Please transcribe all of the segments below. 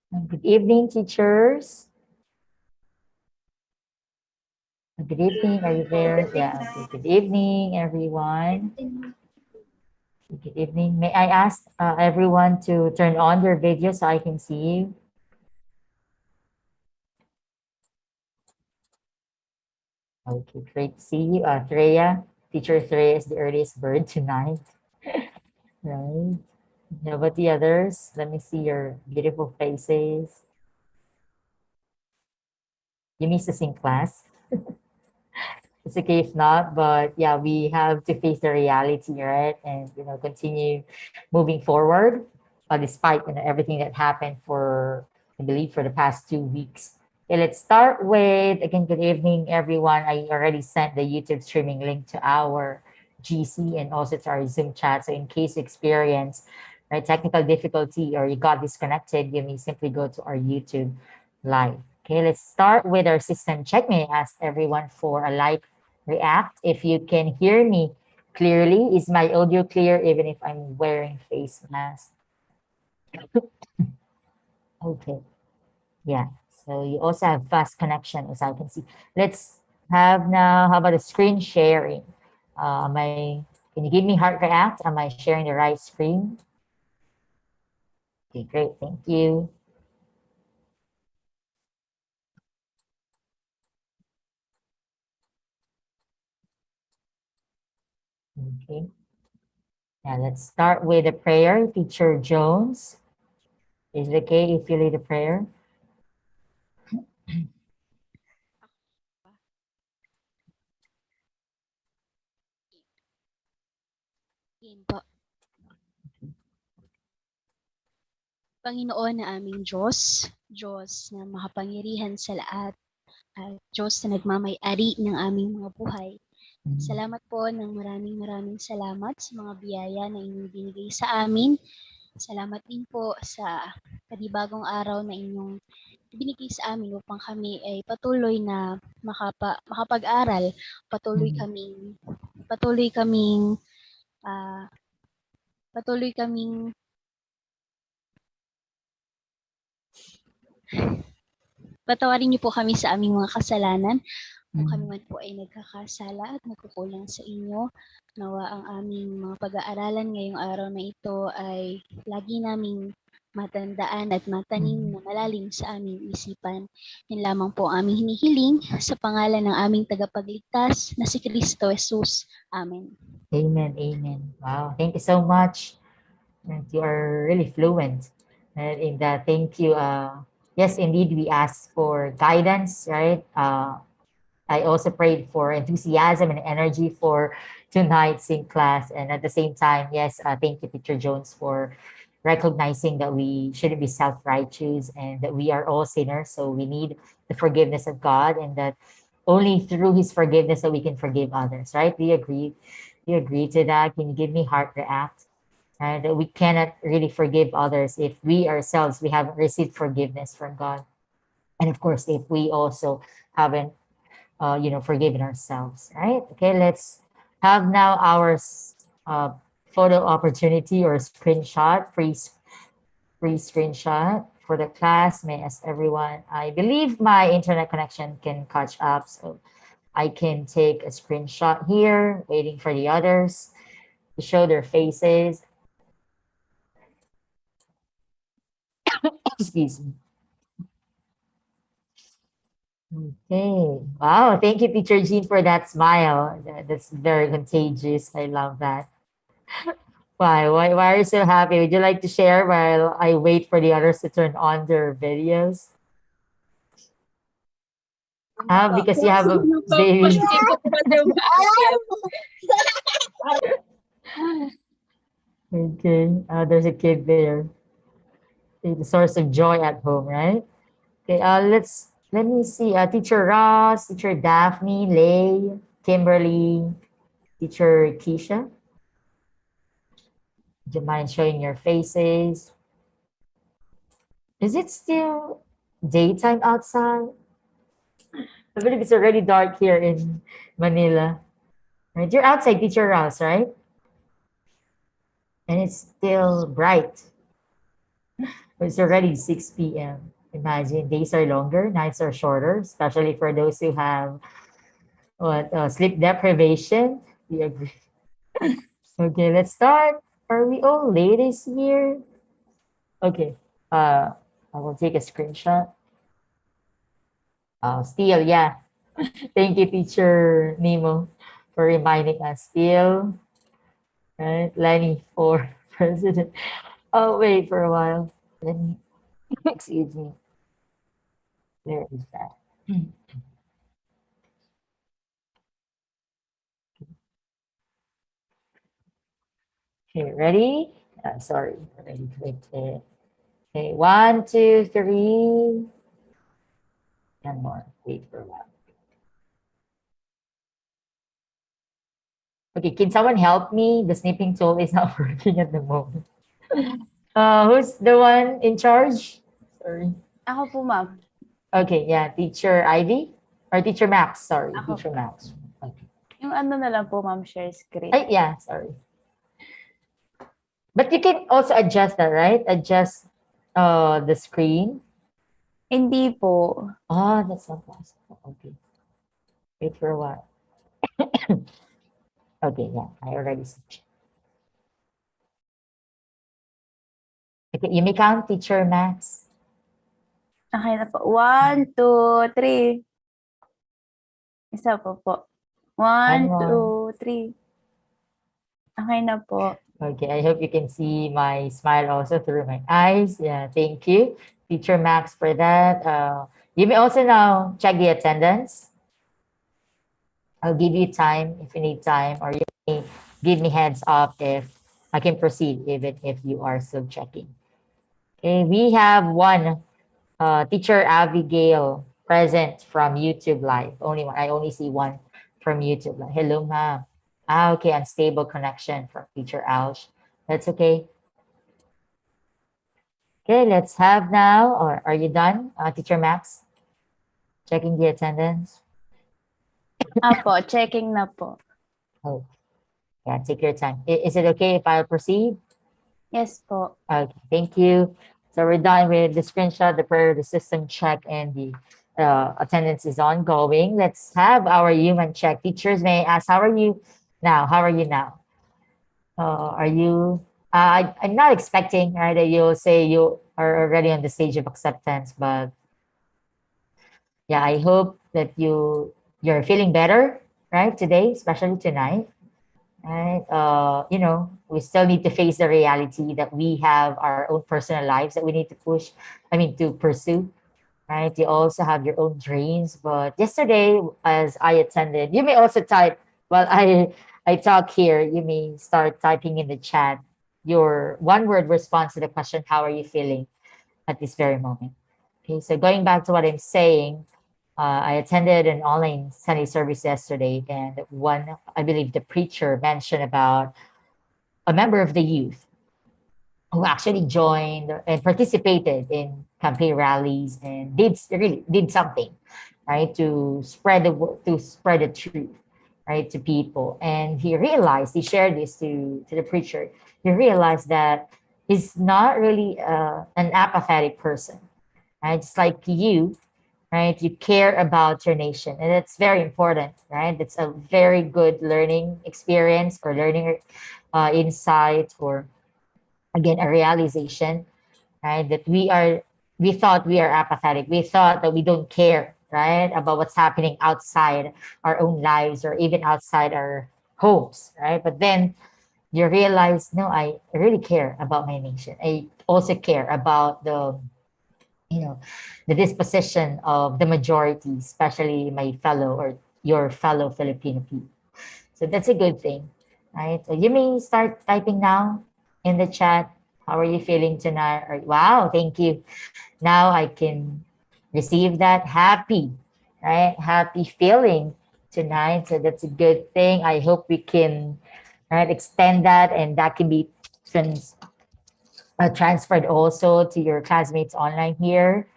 Good evening, teachers. Good evening. Are you there? Yeah. Okay. Good evening, everyone. Good evening. May I ask everyone to turn on their video so I can see you? Okay, great to see you. Threya, teacher Threya is the earliest bird tonight, right? How about the others? Let me see your beautiful faces. You missed us in class. It's okay if not, but yeah, we have to face the reality, right? And continue moving forward, despite everything that happened for I believe for the past 2 weeks. Okay, let's start with again. Good evening, everyone. I already sent the YouTube streaming link to our GC and also to our Zoom chat. So in case you experience right technical difficulty or you got disconnected, you may simply go to our YouTube live. Okay, let's start with our system check. May I ask everyone for a light react if you can hear me clearly. Is my audio clear even if I'm wearing face mask? Okay, yeah. So you also have fast connection as I can see. Let's have now, how about a screen sharing? Can you give me heart react? Am I sharing the right screen? Okay, great. Thank you. Okay. Now let's start with a prayer. Teacher Jones, is it okay if you lead a prayer? Game po. Panginoon na aming Diyos, Diyos na makapangyarihan sa lahat, at Diyos na nagmamay-ari ng aming mga buhay. Salamat po ng maraming salamat sa mga biyaya na inyong binigay sa amin. Salamat din po sa panibagong araw na inyong binigay sa amin upang kami ay patuloy na makapag-aral, patuloy Mhm. kaming patuloy kaming ah, patuloy kaming patawarin niyo po kami sa aming mga kasalanan. Kung kami Mhm. man po ay nagkakasala at nagkukulang sa inyo, nawa ang aming mga pag-aaralan ngayong araw na ito ay lagi naming matandaan at matanim Mhm. na malalim sa aming isipan. Yan lamang po ang aming hinihiling sa pangalan ng aming tagapagligtas na si Kristo Jesus. Amen. Amen. Amen. Wow. Thank you so much. And you are really fluent in that. Thank you. Yes, indeed, we asked for guidance, right? I also prayed for enthusiasm and energy for tonight's in class. And at the same time, yes, thank you, Teacher Jones, for recognizing that we shouldn't be self-righteous and that we are all sinners. So we need the forgiveness of God and that only through his forgiveness that we can forgive others, right? Do you agree? Do you agree to that? Can you give me heart react? Right? That we cannot really forgive others if we ourselves, we haven't received forgiveness from God. And of course, if we also haven't forgiven ourselves, right? Okay, let's have now our uh, photo opportunity or screenshot, free screenshot for the class. May I ask everyone, I believe my internet connection can catch up, so I can take a screenshot here, waiting for the others to show their faces. Excuse me. Okay. Wow. Thank you, Teacher Jean, for that smile. That's very contagious. I love that. Why? Why are you so happy? Would you like to share while I wait for the others to turn on their videos? Because you have a baby. Okay. There's a kid there. Okay, the source of joy at home, right? Okay. Let me see. Teacher Ross, Teacher Daphne, Lay, Kimberly, Teacher Keisha. Do you mind showing your faces? Is it still daytime outside? I believe it's already dark here in Manila. Right? You're outside, Teacher Rouse, right? And it's still bright. It's already 6 p.m. Imagine days are longer, nights are shorter, especially for those who have sleep deprivation. We agree. Okay, let's start. Are we all ladies here? Okay. Uh, I will take a screenshot. Still, yeah. Thank you, teacher Nemo, for reminding us. Still, right? Lenny for president. Oh, wait for a while. Let me, excuse me. Where is that? Okay, ready? Sorry, already clicked it. Okay, one, two, three, and more. Wait for a while. Okay, can someone help me? The snipping tool is not working at the moment. Who's the one in charge? Sorry. Ako po, ma'am. Okay, yeah, teacher Ivy or teacher Max. Sorry, Ako teacher po. Max. Okay. Yung ano na lang po, ma'am, share screen. Ay, yeah, sorry. But you can also adjust that, right? Adjust the screen. Hindi po. Oh, that's not possible. Okay. Wait for a while. Okay, yeah, I already switched. Okay, you may count, teacher Max. Okay na po. 1, 2, 3. Isa po po. 1, More. 2, 3. Okay na po. Okay, I hope you can see my smile also through my eyes. Yeah, thank you, teacher Max, for that. You may also now check the attendance. I'll give you time if you need time, or you may give me heads up if I can proceed, even if you are still checking. Okay, we have one teacher Abigail present from YouTube Live. Only one. I only see one from YouTube Live. Hello, ma'am. Okay, unstable connection from teacher Alsh. That's okay. Okay, let's have now, or are you done, teacher Max? Checking the attendance. Apo, checking na po. Oh, yeah, take your time. Is it okay if I proceed? Yes po. Okay, thank you. So we're done with the screenshot, the prayer, the system check, and the attendance is ongoing. Let's have our human check. Teachers, may I ask, how are you now? How are you now? Are you? I'm not expecting, right, that you'll say you are already on the stage of acceptance, but yeah, I hope that you're feeling better, right, today, especially tonight. Right? We still need to face the reality that we have our own personal lives that we need to to pursue, right? You also have your own dreams. But yesterday, as I attended, you may also type while I talk here, you may start typing in the chat your one word response to the question, how are you feeling at this very moment? Okay, so going back to what I'm saying, I attended an online Sunday service yesterday, and I believe the preacher mentioned about a member of the youth who actually joined and participated in campaign rallies and really did something, right, to spread the truth, right, to people. And he shared this to the preacher. He realized that he's not really an apathetic person, right? Just like you, right? You care about your nation, and it's very important, right? It's a very good learning experience or learning insight, or again a realization, right? That we thought we are apathetic. We thought that we don't care, right, about what's happening outside our own lives or even outside our homes, right? But then you realize, no, I really care about my nation. I also care about you know, the disposition of the majority, especially my fellow or your fellow Filipino people. So that's a good thing, right? So you may start typing now in the chat. How are you feeling tonight? Or, wow, thank you. Now I can receive that happy, right? Happy feeling tonight. So that's a good thing. I hope we can, right, extend that, and that can be trans transferred also to your classmates online here.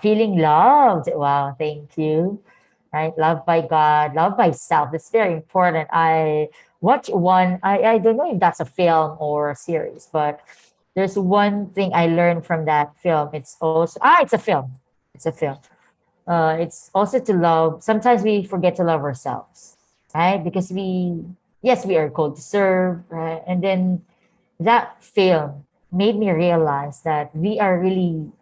Feeling loved. Wow, thank you. Right, loved by God, loved by self. That's very important. I watch one. I don't know if that's a film or a series, but there's one thing I learned from that film. It's also it's a film. It's a film. It's also to love. Sometimes we forget to love ourselves, right? Because yes, we are called to serve, right? And then that film made me realize that we are really,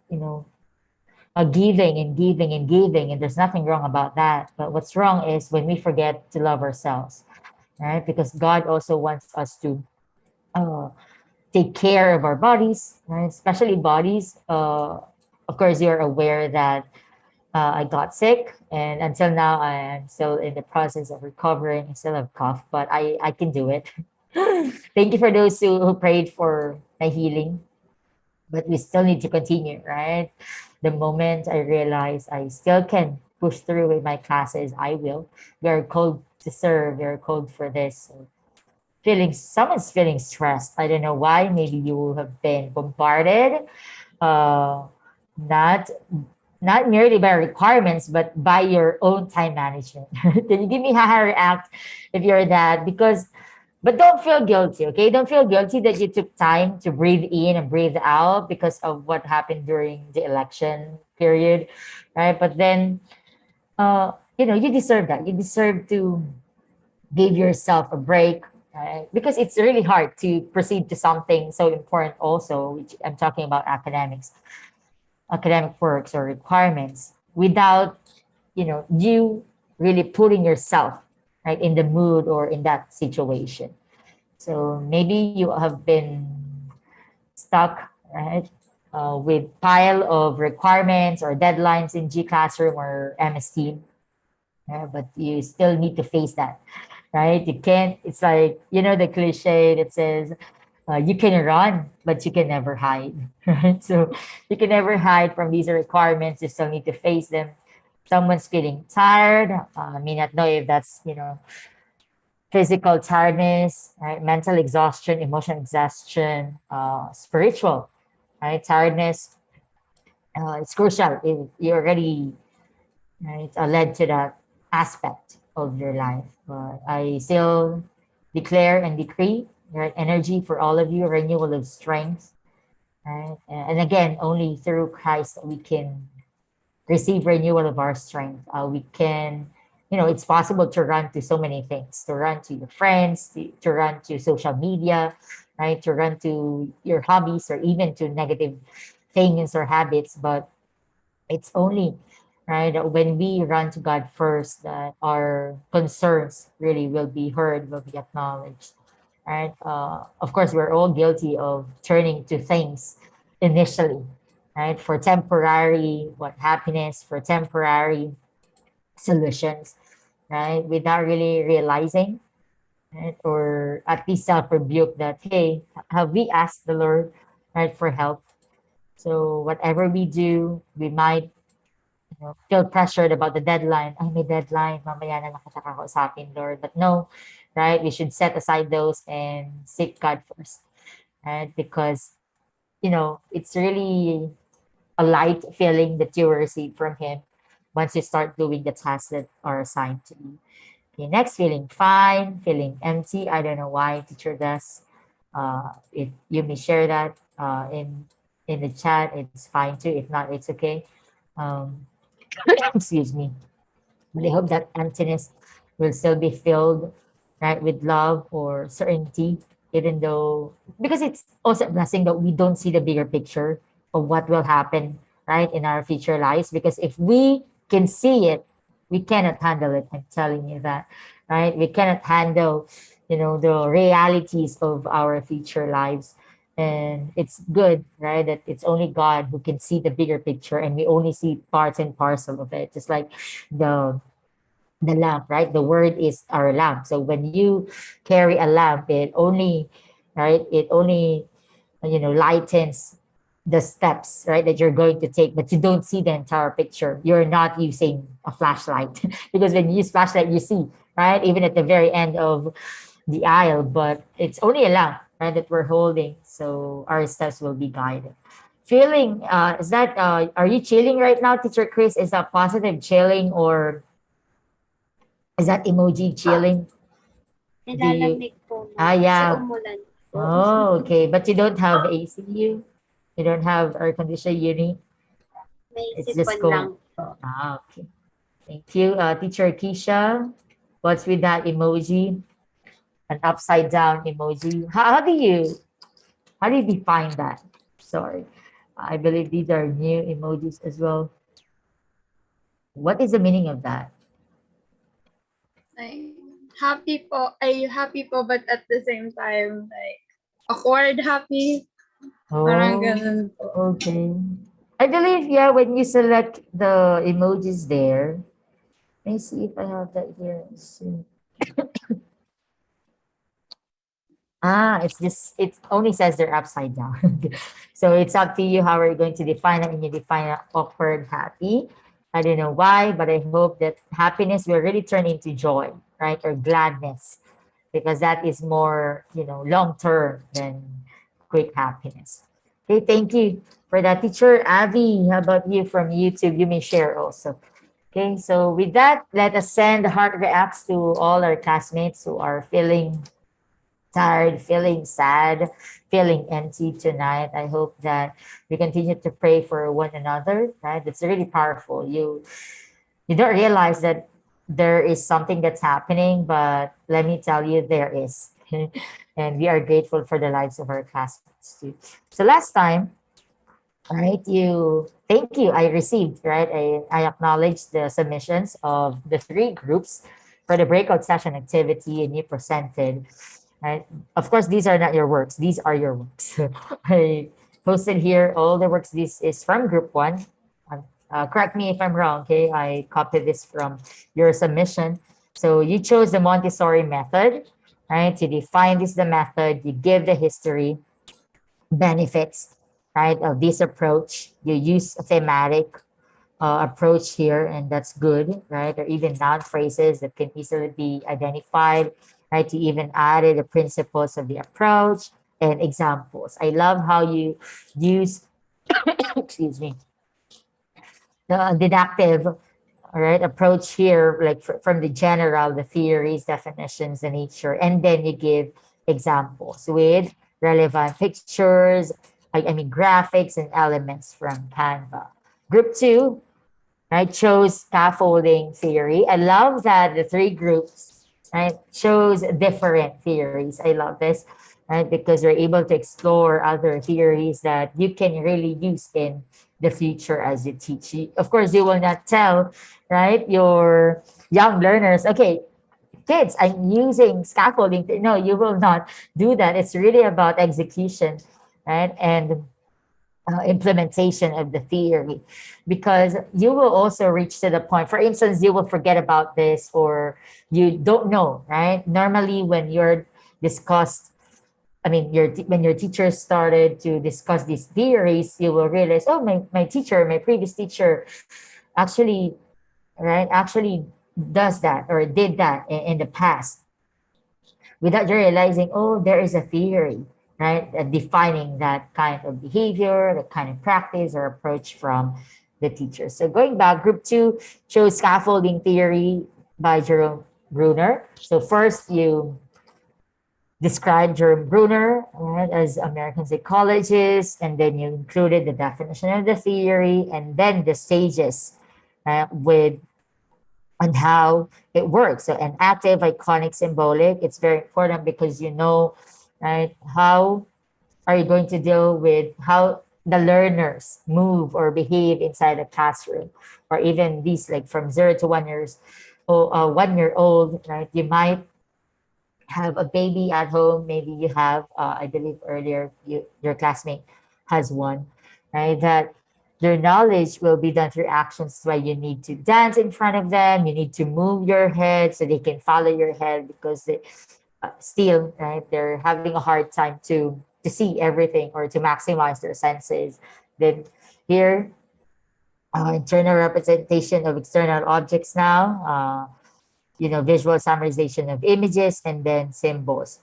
giving and giving and giving, and there's nothing wrong about that. But what's wrong is when we forget to love ourselves, right? Because God also wants us to uh, take care of our bodies, right? Especially bodies. Of course, you're aware that I got sick, and until now, I am still in the process of recovering. I still have cough, but I can do it. Thank you for those who prayed for my healing, but we still need to continue, right? The moment I realize I still can push through with my classes, I will. We are called to serve. We are called for this. So someone's feeling stressed. I don't know why. Maybe you have been bombarded, uh, not not merely by requirements, but by your own time management. Can you give me how I react if you're that? But don't feel guilty, okay? Don't feel guilty that you took time to breathe in and breathe out because of what happened during the election period, right? But then, you deserve that. You deserve to give yourself a break, right? Because it's really hard to proceed to something so important also, which I'm talking about academic works or requirements without, you really putting yourself right in the mood or in that situation. So maybe you have been stuck, right, with pile of requirements or deadlines in G Classroom or MS Team, but you still need to face that, right? You can't. It's like the cliche that says you can run, but you can never hide, right? So you can never hide from these requirements. You still need to face them. Someone's feeling tired. I may not know if that's physical tiredness, right? Mental exhaustion, emotional exhaustion, spiritual, right? Tiredness. It's crucial if you already right, led to that aspect of your life. But I still declare and decree right, energy for all of you, renewal of strength, right? And again, only through Christ we can receive renewal of our strength. We can, it's possible to run to so many things, to run to your friends, to run to social media, right? To run to your hobbies or even to negative things or habits. But it's only right that when we run to God first that our concerns really will be heard, will be acknowledged. Right? Of course, we're all guilty of turning to things initially, right? For temporary happiness, for temporary solutions, right? Without really realizing, right? Or at least self-rebuke that, hey, have we asked the Lord, right, for help? So whatever we do, we might feel pressured about the deadline. Ay, may deadline. Mamaya na lang kita kakausapin, Lord. But no, right? We should set aside those and seek God first, right? Because, it's really a light feeling that you will receive from Him once you start doing the tasks that are assigned to you. Okay, next, feeling fine, feeling empty. I don't know why teacher does. If you may share that in the chat, it's fine too. If not, it's okay. Um, excuse me. But I hope that emptiness will still be filled, right, with love or certainty, even though, because it's also a blessing that we don't see the bigger picture of what will happen, right, in our future lives. Because if we can see it, we cannot handle it. I'm telling you that, right? We cannot handle, the realities of our future lives. And it's good, right, that it's only God who can see the bigger picture and we only see parts and parcel of it. Just like the the lamp, right? The word is our lamp. So when you carry a lamp, it only, lightens the steps, right, that you're going to take, but you don't see the entire picture. You're not using a flashlight because when you use flashlight, you see, right, even at the very end of the aisle, but it's only a lamp, right, that we're holding. So our steps will be guided. Feeling, are you chilling right now, Teacher Chris? Is that positive chilling or is that emoji chilling? Do you? Nilalamig po, ma'am, kasi Yeah. umulan. po. Oh, okay. But you don't have ACU? You don't have air conditioned unit? May It's just sipon cold. lang po. Ah, okay. Thank you. Teacher Keisha, what's with that emoji? An upside down emoji. How do you define that? Sorry. I believe these are new emojis as well. What is the meaning of that? Like, happy po, ay happy po, but at the same time, like, awkward happy. Parang Oh, ganun po. okay. I believe, yeah, when you select the emojis there, let me see if I have that here. Let's see. It's just, it only says they're upside down. So it's up to you how are you going to define it, and you define it awkward, happy. I don't know why, but I hope that happiness will really turn into joy, right? Or gladness, because that is more, long term than quick happiness. Okay, thank you for that. Teacher Avi, how about you from YouTube? You may share also. Okay, so with that, let us send heart reacts to all our classmates who are feeling tired, feeling sad, feeling empty tonight. I hope that we continue to pray for one another, right? That's really powerful. You don't realize that there is something that's happening, but let me tell you, there is. And we are grateful for the lives of our classmates too. So last time, all right, thank you. I received, right? I acknowledged the submissions of the three groups for the breakout session activity, and you presented, right? Of course, these are not your works. These are your works. I posted here all the works. This is from group one. Correct me if I'm wrong, okay? I copied this from your submission. So you chose the Montessori method, right? You define this the method, you give the history, benefits, right, of this approach. You use a thematic approach here, and that's good, right? Or even noun phrases that can easily be identified, right? You even added the principles of the approach and examples. I love how you use, excuse me, the deductive, all right, approach here, like from the general, the theories, definitions, the nature, and then you give examples with relevant pictures, I mean graphics and elements from Canva. Group two, right, chose scaffolding theory. I love that the three groups, right, chose different theories. I love this, right, because you're able to explore other theories that you can really use in the future as you teach. Of course, you will not tell, right, your young learners, okay, kids, I'm using scaffolding. No, you will not do that. It's really about execution, right, and implementation of the theory, because you will also reach to the point, for instance, you will forget about this or you don't know, right? Normally when you're discussed, I mean, when your teacher started to discuss these theories, you will realize, oh, my teacher, my previous teacher actually, right, actually does that or did that in the past, without you realizing, oh, there is a theory, right? Defining that kind of behavior, that kind of practice or approach from the teacher. So going back, group two chose scaffolding theory by Jerome Bruner. So first you described Jerome Bruner, right, as American psychologist, and then you included the definition of the theory and then the stages with on how it works. So an active, iconic, symbolic, it's very important because right, how are you going to deal with how the learners move or behave inside a classroom, or even these like from 0 to 1 years, or 1 year old, right? You might have a baby at home. Maybe you have, I believe earlier, your classmate has one, right? That your knowledge will be done through actions. That's why you need to dance in front of them. You need to move your head so they can follow your head, because they still, right, they're having a hard time to see everything or to maximize their senses. Then here, internal representation of external objects now. Visual summarization of images and then symbols.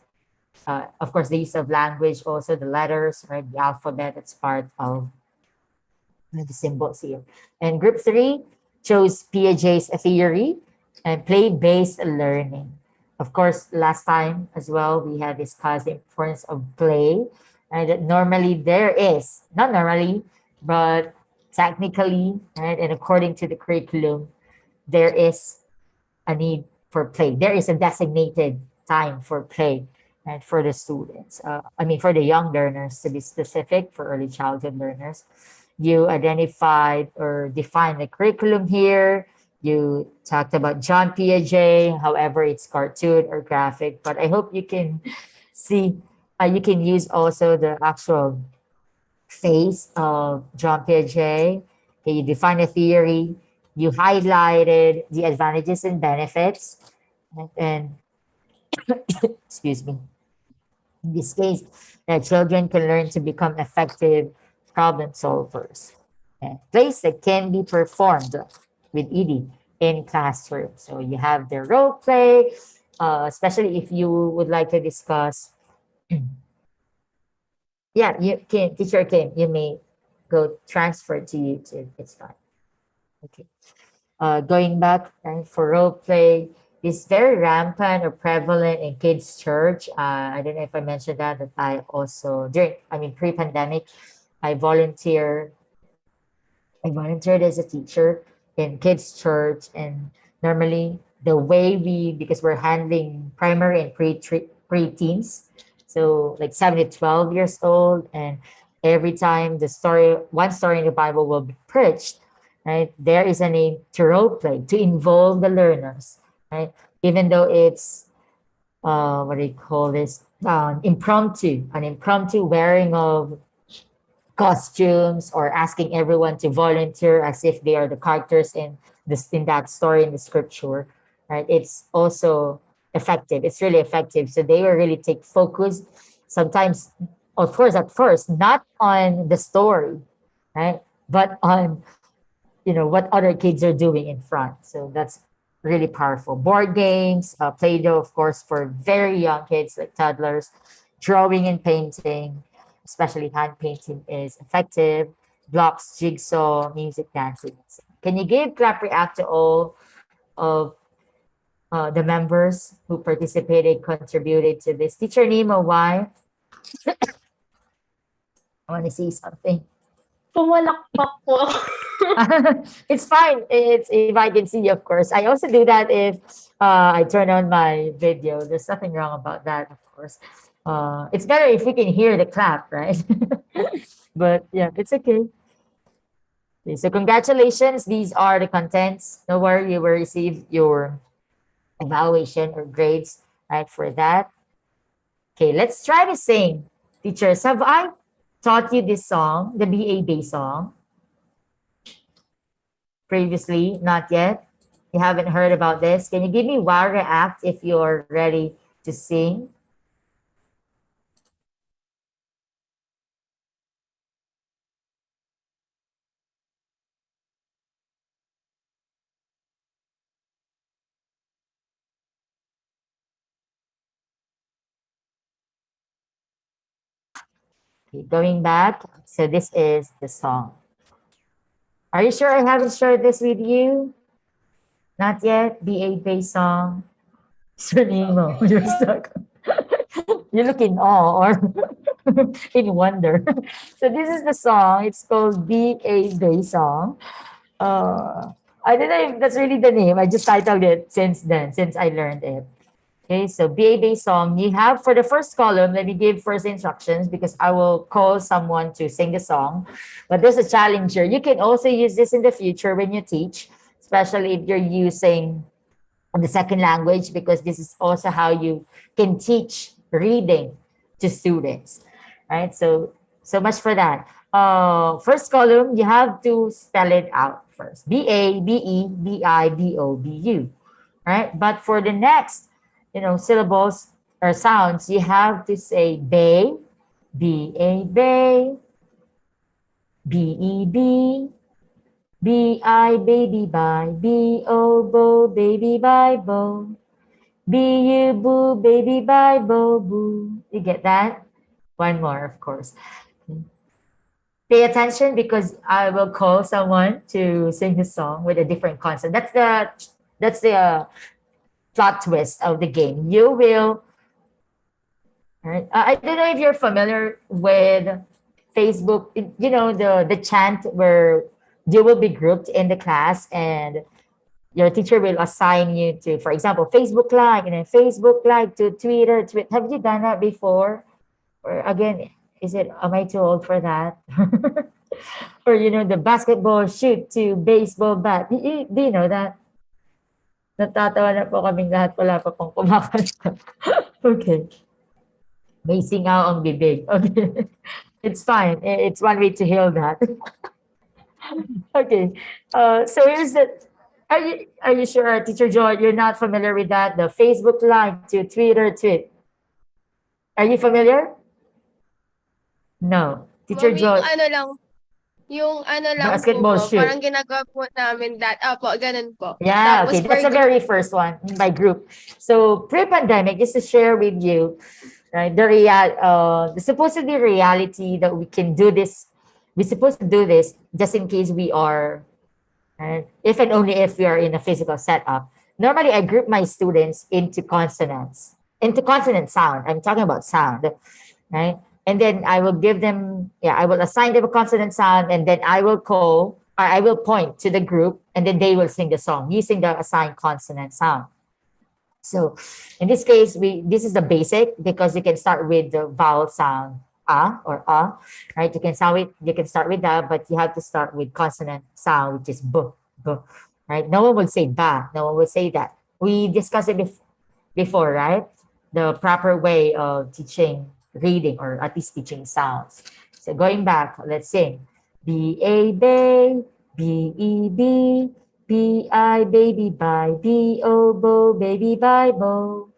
Of course, the use of language, also the letters, right? The alphabet, that's part of the symbols here. And group three chose Piaget's theory and play-based learning. of course, last time as well, we had discussed the importance of play. And that normally there is, not normally, but technically, right, and according to the curriculum, there is a need for play. There is a designated time for play and for the students. I mean, for the young learners to be specific, for early childhood learners. You identified or defined the curriculum here. You talked about John Piaget, however, it's cartoon or graphic, but I hope you can see, you can use also the actual face of John Piaget. Okay, you define a theory, you highlighted the advantages and benefits, and excuse me, in this case, that children can learn to become effective problem solvers. And plays that can be performed with ED in classroom. So you have the role play, especially if you would like to discuss. Yeah, you can, teacher can, you may go transfer to YouTube. It's fine. Okay. Going back for role play is very rampant or prevalent in kids' church. I don't know if I mentioned that I also pre-pandemic, I volunteer. I volunteered as a teacher in kids' church, and normally the way because we're handling primary and pre-teens, so like 7 to 12 years old, and every time one story in the Bible will be preached, right? There is a need to role play to involve the learners, right? Even though it's what do you call this? An impromptu wearing of costumes, or asking everyone to volunteer as if they are the characters in that story in the scripture, right? It's also effective. It's really effective. So they will really take focus sometimes, of course, at first, not on the story, right? But on, what other kids are doing in front. So that's really powerful. Board games, Play-Doh, of course, for very young kids like toddlers, drawing and painting, especially hand painting, is effective. Blocks, jigsaw, music, dancing. Can you give clap react to all of the members who participated, contributed to this? Teacher Nemo, why? I want to see something. Pumalakpak po. It's fine. It's if I can see you, of course. I also do that if I turn on my video. There's nothing wrong about that, of course. It's better if we can hear the clap, right? But yeah, it's okay. Okay, so congratulations. These are the contents. No worry, you will receive your evaluation or grades, right, for that. Okay, let's try to sing. Teachers, have I taught you this song, the BA Bay song? Previously, not yet. You haven't heard about this. Can you give me wow react if you're ready to sing? Okay, going back. So this is the song. Are you sure I haven't shared this with you? Not yet. BA Bay song. Sir Nemo, you're stuck. You look in awe or in wonder. So this is the song. It's called BA Bay song. I don't know if that's really the name. I just titled it since then, since I learned it. Okay, so BA song, you have for the first column, let me give first instructions because I will call someone to sing the song. But there's a challenger. You can also use this in the future when you teach, especially if you're using the second language, because this is also how you can teach reading to students, right? So much for that. First column, you have to spell it out first. BABEBIBOBU, right? But for the next, syllables or sounds, you have to say bay, BA bay, BEB, BI baby bye, BO bo baby bye bo, BU boo baby bye bo boo. You get that? One more, of course. Pay attention because I will call someone to sing the song with a different concept. That's the plot twist of the game. You will, right? I don't know if you're familiar with Facebook, the chant where you will be grouped in the class and your teacher will assign you to, for example, Facebook like, and then Facebook like to Twitter. Have you done that before? Or again, am I too old for that? Or, the basketball shoot to baseball bat. Do you know that? Natatawa na po kaming lahat, wala pa pong kumakanta. Okay. May singaw ang bibig. Okay. It's fine. It's one way to heal that. Okay. So here's the. Are you sure, Teacher Joy, you're not familiar with that? The Facebook Live to Twitter tweet. Are you familiar? No. Teacher Ma'am, Joy, yung ano lang po basketball po, parang shoot. ginagawa po namin opo, ganun po. Yeah, Tapos okay. That's per the group, very first one by group. So pre-pandemic, just to share with you, right? The supposedly reality that we can do this. We're supposed to do this just in case we are, right? If and only if we are in a physical setup. Normally, I group my students into consonants, into consonant sound. I'm talking about sound, right? And then I will give them, I will assign them a consonant sound, and then I will point to the group, and then they will sing the song using the assigned consonant sound. So in this case, this is the basic because you can start with the vowel sound or right? You can start with that, but you have to start with consonant sound, which is b, b, right? No one will say ba, no one will say that. We discussed it before, right? The proper way of teaching reading or at least teaching sounds. So going back, let's sing. B-A, bay, B-E-B, B-I, baby, bye, B-O, bo, baby, Bible.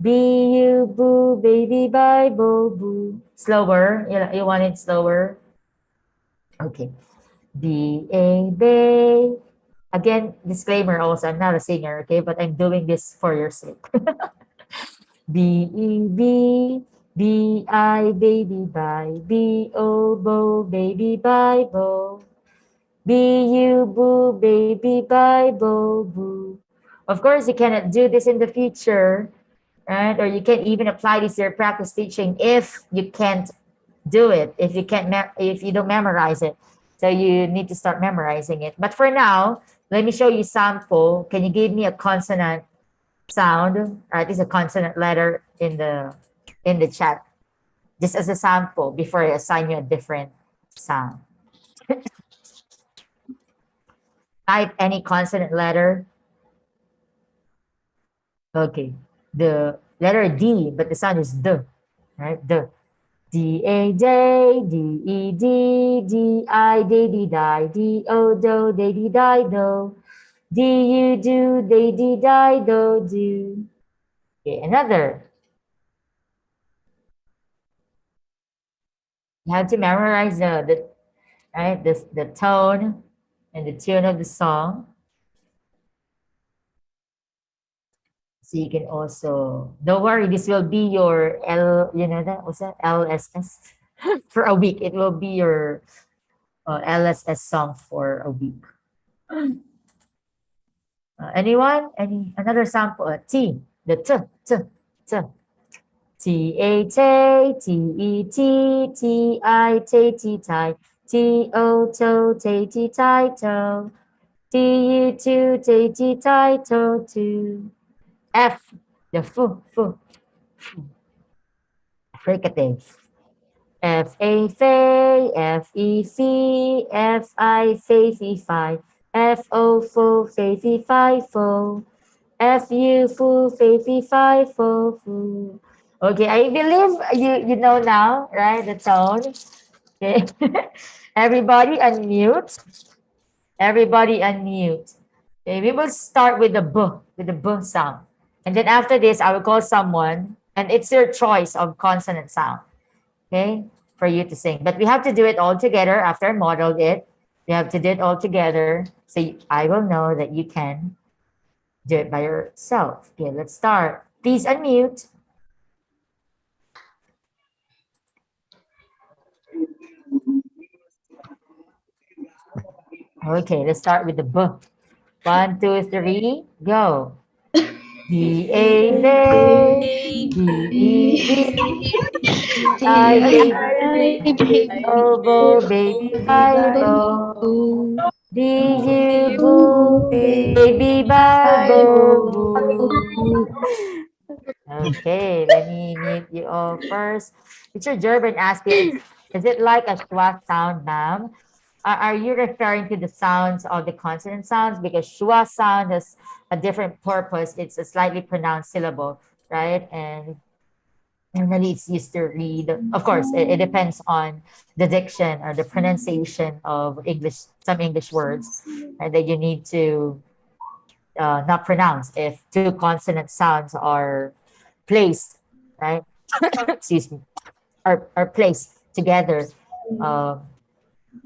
B-U, boo, baby, Bible, boo. Slower. You want it slower? Okay. B-A, bay. Again, disclaimer also, I'm not a singer, okay? But I'm doing this for your sake. B-E-B, B-I, baby, bye, B-O, bo, baby, Bible. B-U, boo, baby, Bible, boo. Of course, you cannot do this in the future, right? Or you can even apply this to your practice teaching if you can't do it, if you don't memorize it. So you need to start memorizing it. But for now, let me show you sample. Can you give me a consonant sound, or at least a consonant letter in the chat, just as a sample before I assign you a different sound. Type any consonant letter. Okay, the letter D, but the sound is D, right? D. D-A, day, D-E-D, D-I, day, die, D-O, do, day, die, do. D-U, do, day, die, do, do. Okay, another. You have to memorize the tone and the tune of the song. So you can also, don't worry, this will be your what's that? LSS for a week. It will be your LSS song for a week. Anyone? Another sample? T, the T, T, T. T-A, T-E-T, T-I, T-I, T-O, to, T-I, to, T-U, to, T-I, to. F, the F, fricative. F-A, fay, F-E, F-I, fay, fi, F-O, fo, fay, fi, fo, F-U, fu, fay, fi, fo, fu. Okay, I believe you know now, right? The tone. Okay. Everybody unmute. Everybody unmute. Okay, we will start with the B sound. And then after this, I will call someone, and it's your choice of consonant sound. Okay, for you to sing. But we have to do it all together after I modeled it. We have to do it all together. So I will know that you can do it by yourself. Okay, let's start. Please unmute. Okay, let's start with the B. 1, 2, 3, go. B-A-B-E-B, B-I-B-B, Bobo, baby, Bible. B-U, baby, Bible. Okay, let me mute you all first. Teacher Jervin asked you, is it like a schwa sound, ma'am? Are you referring to the sounds of the consonant sounds? Because schwa sound has a different purpose. It's a slightly pronounced syllable, right? And normally it's used to read. Of course, it depends on the diction or the pronunciation of English, some English words, and that you need to not pronounce if two consonant sounds are placed, right? Excuse me, are placed together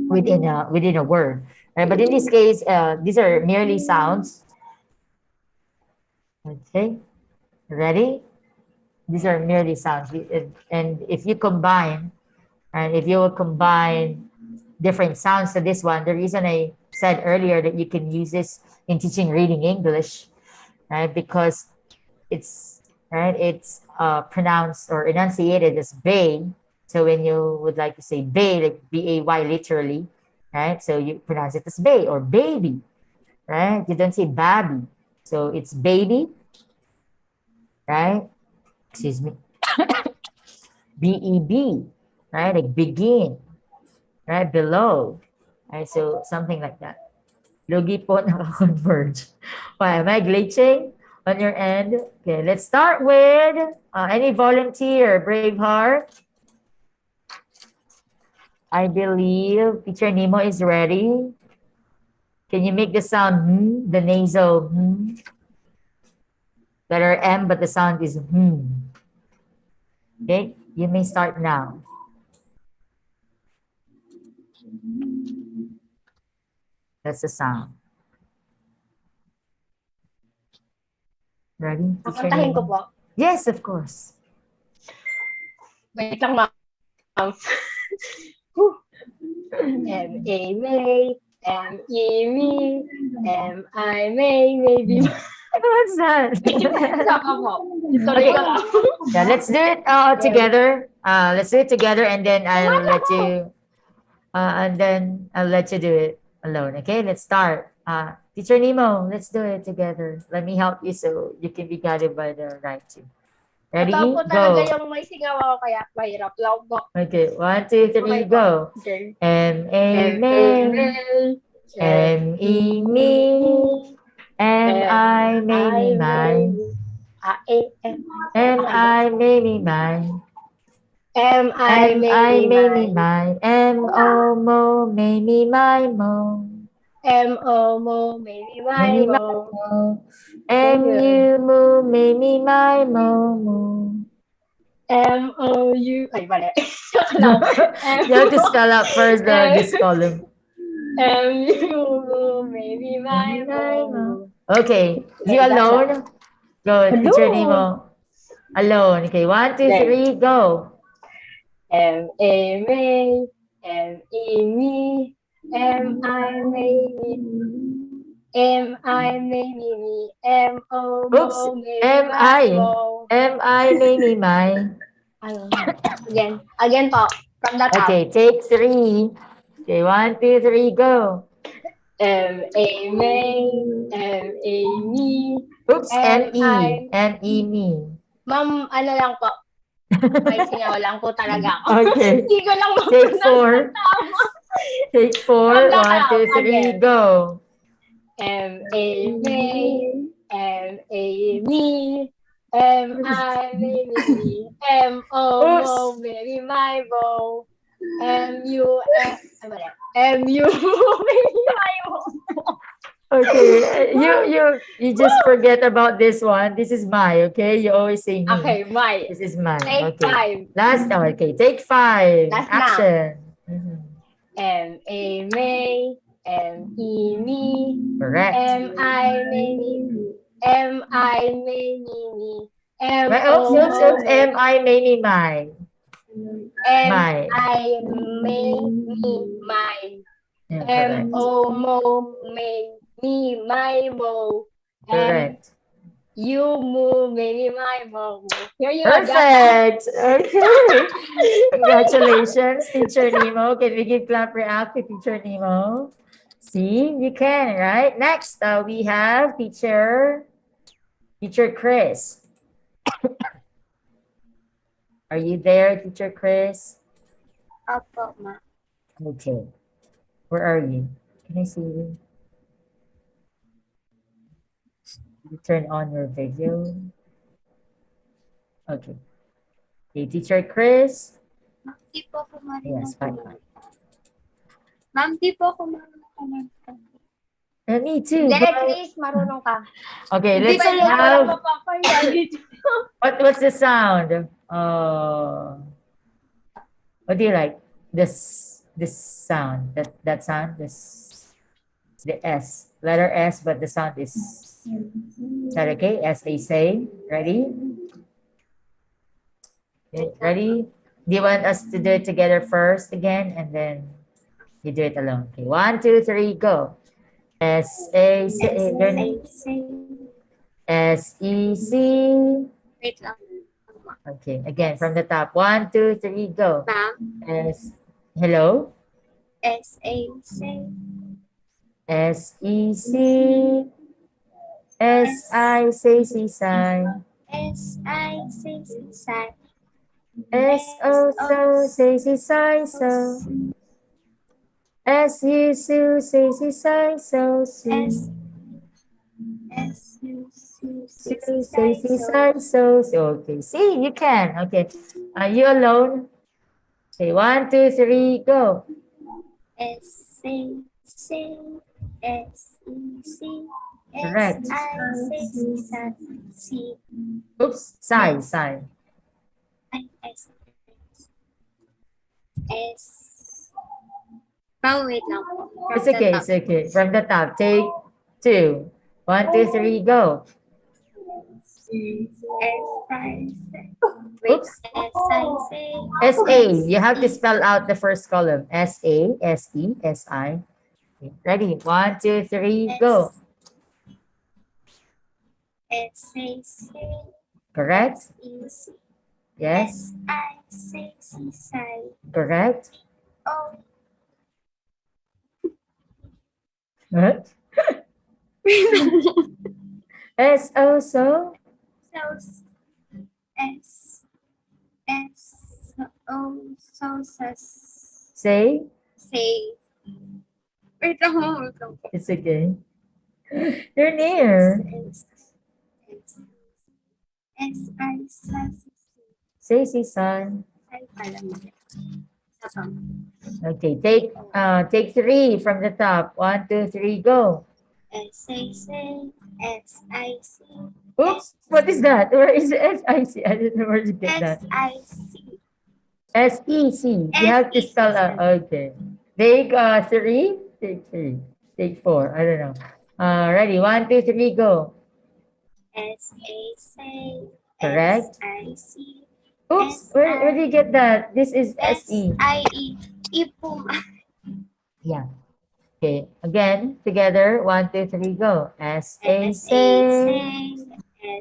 within a word. Right? But in this case, these are merely sounds. Okay, ready? These are merely sounds, and if you combine, and if you will combine different sounds to this one, the reason I said earlier that you can use this in teaching reading English, right? Because it's pronounced or enunciated as bay. So when you would like to say bay, like B-A-Y literally, right? So you pronounce it as bay or baby, right? You don't say baby. So it's baby, right? Excuse me. B-E-B, right? Like begin, right? Below, right? So something like that. Logi po naka-converge. Why, am I glitching on your end? Okay, let's start with any volunteer, Braveheart. I believe Teacher Nemo is ready. Can you make the sound the nasal letter M, but the sound is Okay, you may start now. That's the sound. Ready? Teacher Pakantahin ko Nemo? po. Yes, of course. Wait lang, ma'am. M-A-May, M-E-Me, M-I-May, maybe. What's that? Wala pa po. Sorry Okay. ko lang. Yeah, let's do it together. Let's do it together, and then I'll let you. And then I'll let you do it alone. Okay, let's start. Teacher Nemo, let's do it together. Let me help you so you can be guided by the right too. Ready? Ito po talaga Go. yung may singaw ako kaya mahirap lang po. Okay, 1, 2, 3, Okay po. go. Okay. M-A-May, M-E-Me, M-I-May-Me-Mine, M-I-May-Me-Mine, M-I-May-Me-Mine, M-O-Mo-May-Me-Mine-Mo, M-O-Mo, maybe my mo. May-Me-Mine-Mo, M-U-Mo-May-Me-Mine-Mo-Mo. M-O-U, ay, mali. You have to spell out first this column. M-U, maybe my mo. Okay, you alone? Go, Teacher Nemo. Alone. Okay, 1, 2, 3, go. M-A-May, M-E-Me, M-I-May-Me, M-I-May-Me, Oops, M-O-Mo, maybe M-I. my mo. M-I-May-Me-Mine. Again po, from the top. Okay, take 3. Okay, 1, 2, 3, go. M-A-May, M-A-Me, Oops, M-E. M-I. M-E-Me. Ma'am, ano lang po, may singaw lang po talaga ako. Okay. Hindi ko lang Take 4. tama. Take 4. 1, 2, 3, go. M-A-May, M-A-Me, M-I-May-Me, M-O-Mo, maybe my mo, M-U-M, M-U, maybe my mo. Okay, you just forget about this one. This is my, okay? You always say me. Okay, my. This is mine. Take Okay. 5. Last, okay. Take 5. Last Action. M-A-May, M-E-Me, Correct. M-I-May-Me, M-I-May-Me, Oops, M-I-May-Me, mine. M-I-May-Me, mine. Yeah, correct. M-O-Mo-May-Me, my mo. Correct. You move, maybe my mom. Here you go. Perfect. Okay. Congratulations, Teacher Nemo. Can we give clap react to Teacher Nemo? See, you can, right? Next, we have Teacher Chris. Are you there, Teacher Chris? Opo, ma. Okay. Where are you? Can I see you? You turn on your video. Okay. Okay, Teacher Chris. Di po ako marunong Yes, fine. Ma'am, di po ako marunong kumanta. Me too. Hindi, But... Chris, marunong ka. Okay, Hindi let's ko lang have... mapapakaya. What's the sound? What do you like? This sound. That sound. The S. Letter S, but the sound is that okay? As they say. Ready? Okay, ready? Do you want us to do it together first again, and then you do it alone? Okay, 1, 2, 3, go. S A C S E C. Wait lang. Okay, again from the top. 1, 2, 3, go. Ma'am, S. Hello. S-A-C. S-E-C. S-I seaside. S-I-C-C-side. S-O so seaside so. S-U su seaside so su. Su seaside so. Okay, see you can. Okay, are you alone? Okay, 1, 2, 3, go. S-C-C. S-E-C. Correct. S-I-C-C-C. Oops, sigh, sigh. S. Ma'am, wait lang po. It's okay, it's okay. From the top, take 2. 1, 2, 3, go. Oops. S-A. You have to spell out the first column. S-A, S-E, S-I. Okay, ready? 1, 2, 3, go. S-A-C. Correct? S-E-C. Yes. S-I-C-C. Correct? Oh. What? S-O, so? S. S-O. Say? Say. Wait lang, wait lang. It's okay. You're near. S-I-C-C. Say, si, son. Ay, pala mo. Okay, take 3 from the top. 1, 2, 3, go. S-A-C. S-I-C. Oops, what is that? Where is the S-I-C? I don't know where to get that. S-I-C. S-E-C. You have to spell out. Okay. Take 3. Take 3. Take 4. I don't know. Ready? 1, 2, 3, go. S-A-C. Correct. S-I-C. Oops, where do you get that? This is S-E. S-I-E. Ipum. Yeah. Okay. Again, together. 1, 2, 3, go. S-A-C.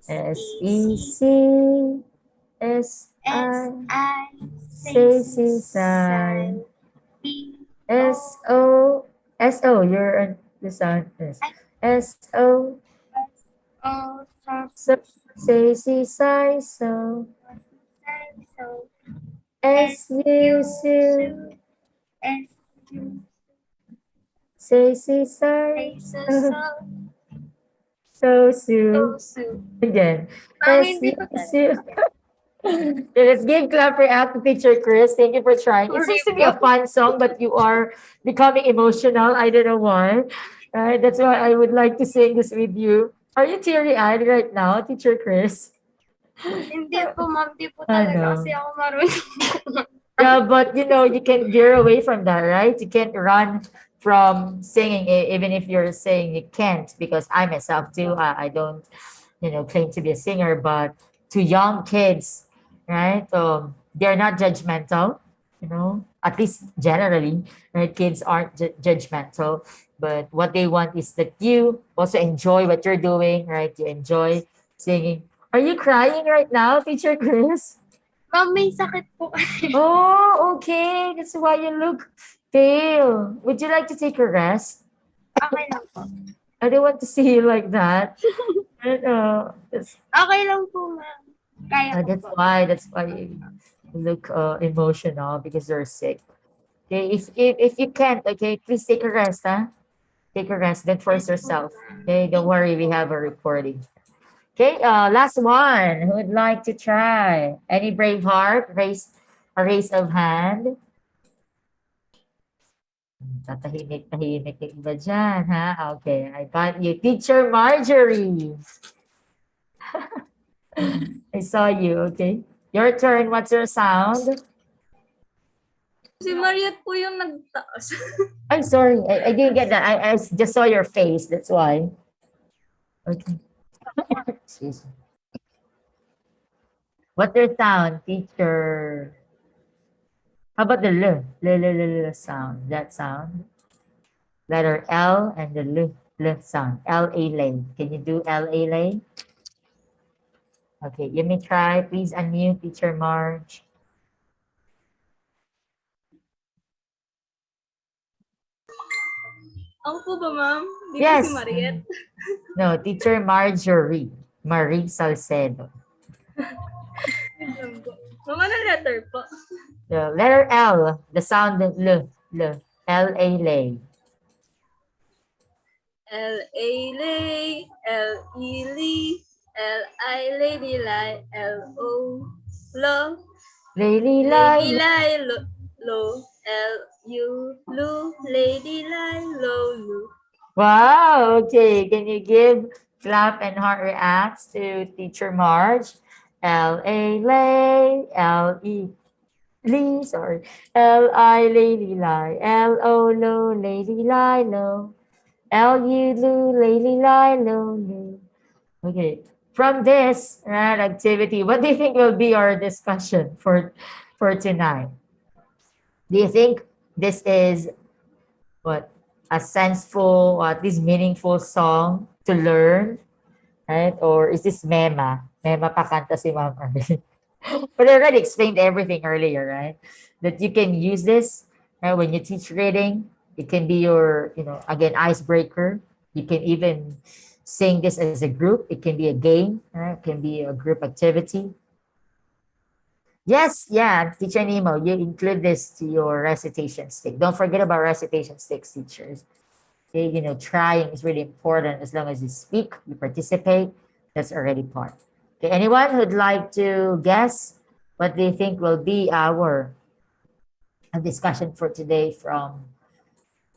S-E-C. S-I. Say, S-O. S-O. You're on the sound. S-O. So, say, si, sai, so. S-U, su. Say, si, sai, so, su. Again. S-U, let's give clap for out to Teacher Chris. Thank you for trying. It seems to be a fun song, but you are becoming emotional. I don't know why. That's why I would like to sing this with you. Are you teary-eyed right now, Teacher Chris? Hindi po, ma'am. Di po I talaga know. kasi ako marunong. Yeah, but you can veer away from that, right? You can't run from singing, even if you're saying you can't, because I myself too, I don't, claim to be a singer, but to young kids, right? They're not judgmental, at least generally, right? Kids aren't judgmental, but what they want is that you also enjoy what you're doing, right? You enjoy singing. Are you crying right now, Teacher Chris? Ma'am, may sakit po kasi. Oh, okay. That's why you look pale. Would you like to take a rest? Okay lang po. I don't want to see you like that. Okay lang po, ma'am. Kaya ko po. That's why you look emotional because you're sick. Okay, if you can't, okay, please take a rest, huh? Take a rest. Don't force yourself. Okay, don't worry, we have a recording. Okay, last one. Who would like to try? Any brave heart? Raise a raise of hand. Tahimik yung iba dyan, ha? Okay, I got you. Teacher Marjorie. I saw you, okay. Your turn. What's your sound? Si Mariette po yung nagtaas. I'm sorry. I didn't get that. I just saw your face. That's why. Okay. Excuse me. What's your sound, teacher? How about the L sound? That sound? Letter L and the L sound. L-A lay. Can you do L-A lay? Okay, you may try. Please unmute, Teacher Marge. Ako po ba, ma'am? Di Yes. po si Mariette. No, Teacher Marjorie. Marie Salcedo. Ma'am, ano letter po? The letter L, the sound L, L-A lay. L-A lay, L-E lee, L-I lady lie, L-O lo, Lady lady lay. lie lo, L-U lu, lady lie lo lu. Wow, okay. Can you give clap and heart reacts to Teacher Marge? L-A lay, L-E Lee, sorry. L-I lady lie, L-O lo, lady lie lo. L-U lu, lady lie lo, lu. Okay. From this activity, what do you think will be our discussion for tonight? Do you think this is what a senseful, at least meaningful song to learn, right? Or is this mema? Mema pa kanta si Ma'am Arlene. But I already explained everything earlier, right? That you can use this when you teach reading. It can be your, again, icebreaker. You can even sing this as a group. It can be a game, right? It can be a group activity. Yes, yeah, Teacher Nemo, you include this to your recitation stick. Don't forget about recitation sticks, teachers. Okay, trying is really important. As long as you speak, you participate, that's already part. Okay, anyone who'd like to guess what they think will be our discussion for today from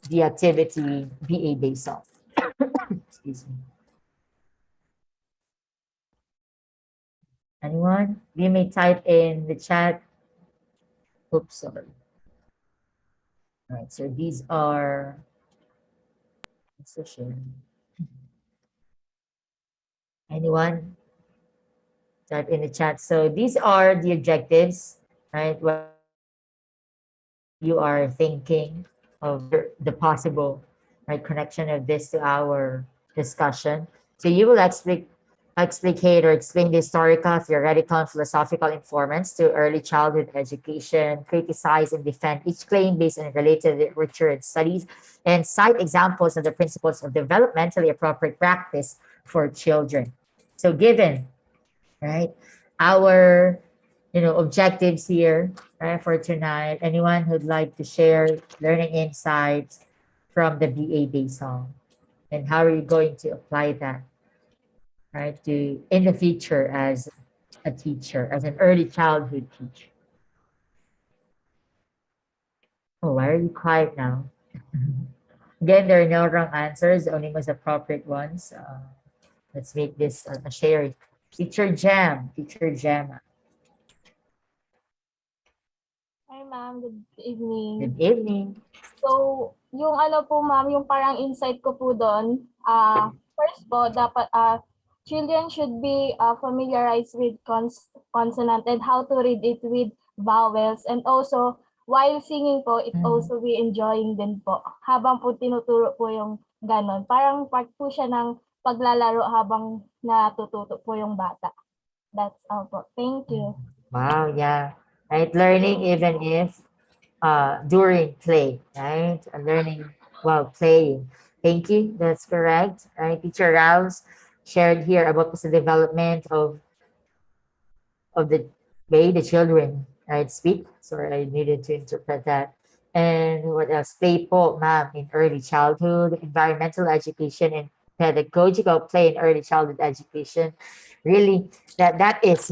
the activity BA Based Off? Excuse me. Anyone? You may type in the chat. Oops, sorry. All right, so these are anyone? Type in the chat. So these are the objectives, right? What you are thinking of the possible connection of this to our discussion. So you will explicate or explain the historical, theoretical, and philosophical informants to early childhood education, criticize and defend each claim based on related literature and studies, and cite examples of the principles of developmentally appropriate practice for children. So given, right, our objectives here, right, for tonight, anyone who'd like to share learning insights from the BA Based Song, and how are you going to apply that, right, to in the future as a teacher, as an early childhood teacher? Oh, why are you quiet now? Again, there are no wrong answers, only most appropriate ones. Let's make this a sharing. Teacher Jam. Hi ma'am, good evening. Good evening. So, yung po ma'am, yung parang insight ko po doon, first po, dapat children should be familiarized with consonant and how to read it with vowels. And also, while singing po, it also be enjoying din po. Habang po tinuturo po yung ganon. Parang part po siya ng paglalaro habang natututo po yung bata. That's all po. Thank you. Wow, yeah. Right, learning even if during play, right? Learning while playing. Thank you. That's correct. Right, Teacher Rouse shared here about the development of the way the children right speak. Sorry, I needed to interpret that. And what else? Play po, ma'am, in early childhood, environmental education, and pedagogical play in early childhood education. Really, that is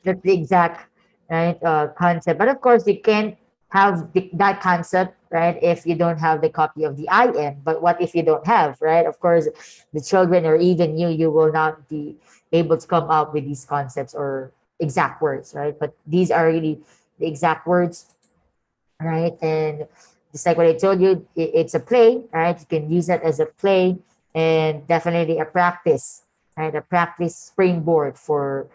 that's the exact right concept. But of course, you can't have that concept right if you don't have the copy of the IM. But what if you don't have right? Of course, the children or even you will not be able to come up with these concepts or exact words, right? But these are really the exact words, right? And just like what I told you, it's a play, right? You can use that as a play and definitely a practice, right? A practice springboard for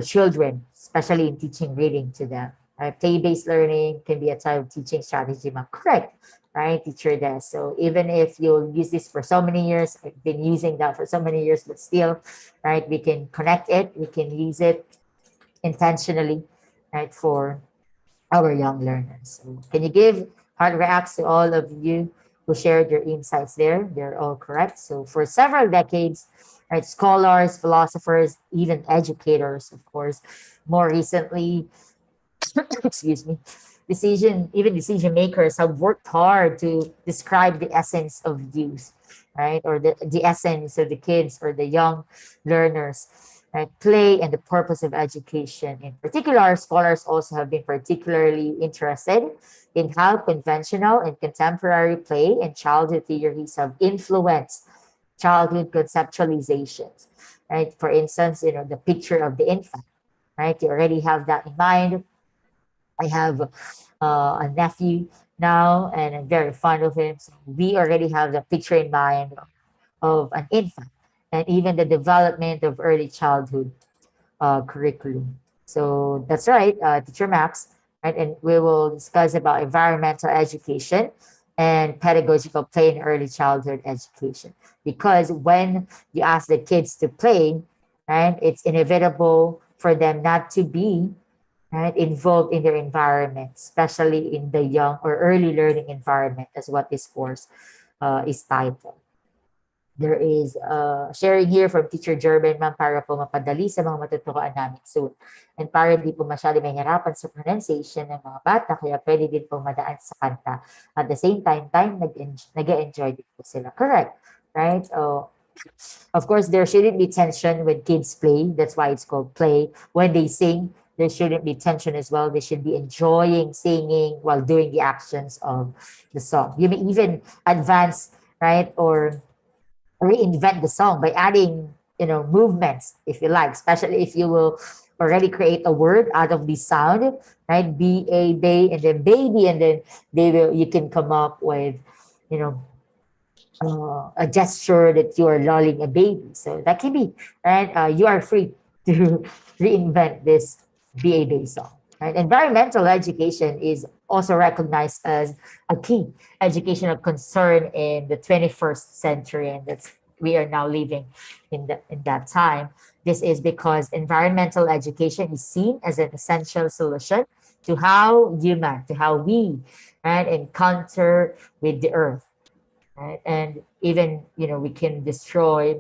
children, especially in teaching reading to them. Right? Play-based learning can be a type of teaching strategy, ma'am. Correct, right? Teacher does. So even if you'll use this for so many years, I've been using that for so many years, but still, right? We can connect it, we can use it intentionally, right, for our young learners. So can you give hard reacts to all of you who shared your insights there? They're all correct. So for several decades, right, scholars, philosophers, even educators, of course, more recently, excuse me, decision makers have worked hard to describe the essence of youth, right? Or the essence of the kids or the young learners, right? Play and the purpose of education. In particular, scholars also have been particularly interested in how conventional and contemporary play and childhood theories have influenced childhood conceptualizations, right? For instance, the picture of the infant, right? You already have that in mind. I have a nephew now, and I'm very fond of him. So we already have the picture in mind of an infant, and even the development of early childhood curriculum. So that's right, Teacher Max, right? And we will discuss about environmental education and pedagogical play in early childhood education. Because when you ask the kids to play, right, it's inevitable for them not to be right, involved in their environment, especially in the young or early learning environment, as what this course is titled. There is sharing here from Teacher Jerben, ma'am, para po mapadali sa mga matutukoan namin soon. And para di po masyado mahirapan sa pronunciation ng mga bata, kaya pwede din po madaan sa kanta. At the same time, nag-enjoy din po sila. Correct, right? Of course, there shouldn't be tension when kids play. That's why it's called play. When they sing, there shouldn't be tension as well. They should be enjoying singing while doing the actions of the song. You may even advance, right, or reinvent the song by adding, movements, if you like, especially if you will already create a word out of the sound, right? B-A, bay, and then baby, and then you can come up with, you know, a gesture that you are lulling a baby. So that can be, right? You are free to reinvent this BA song. Right? Environmental education is also recognized as a key educational concern in the 21st century, and that's we are now living in that time. This is because environmental education is seen as an essential solution to how we right, encounter with the earth. Right? And even, we can destroy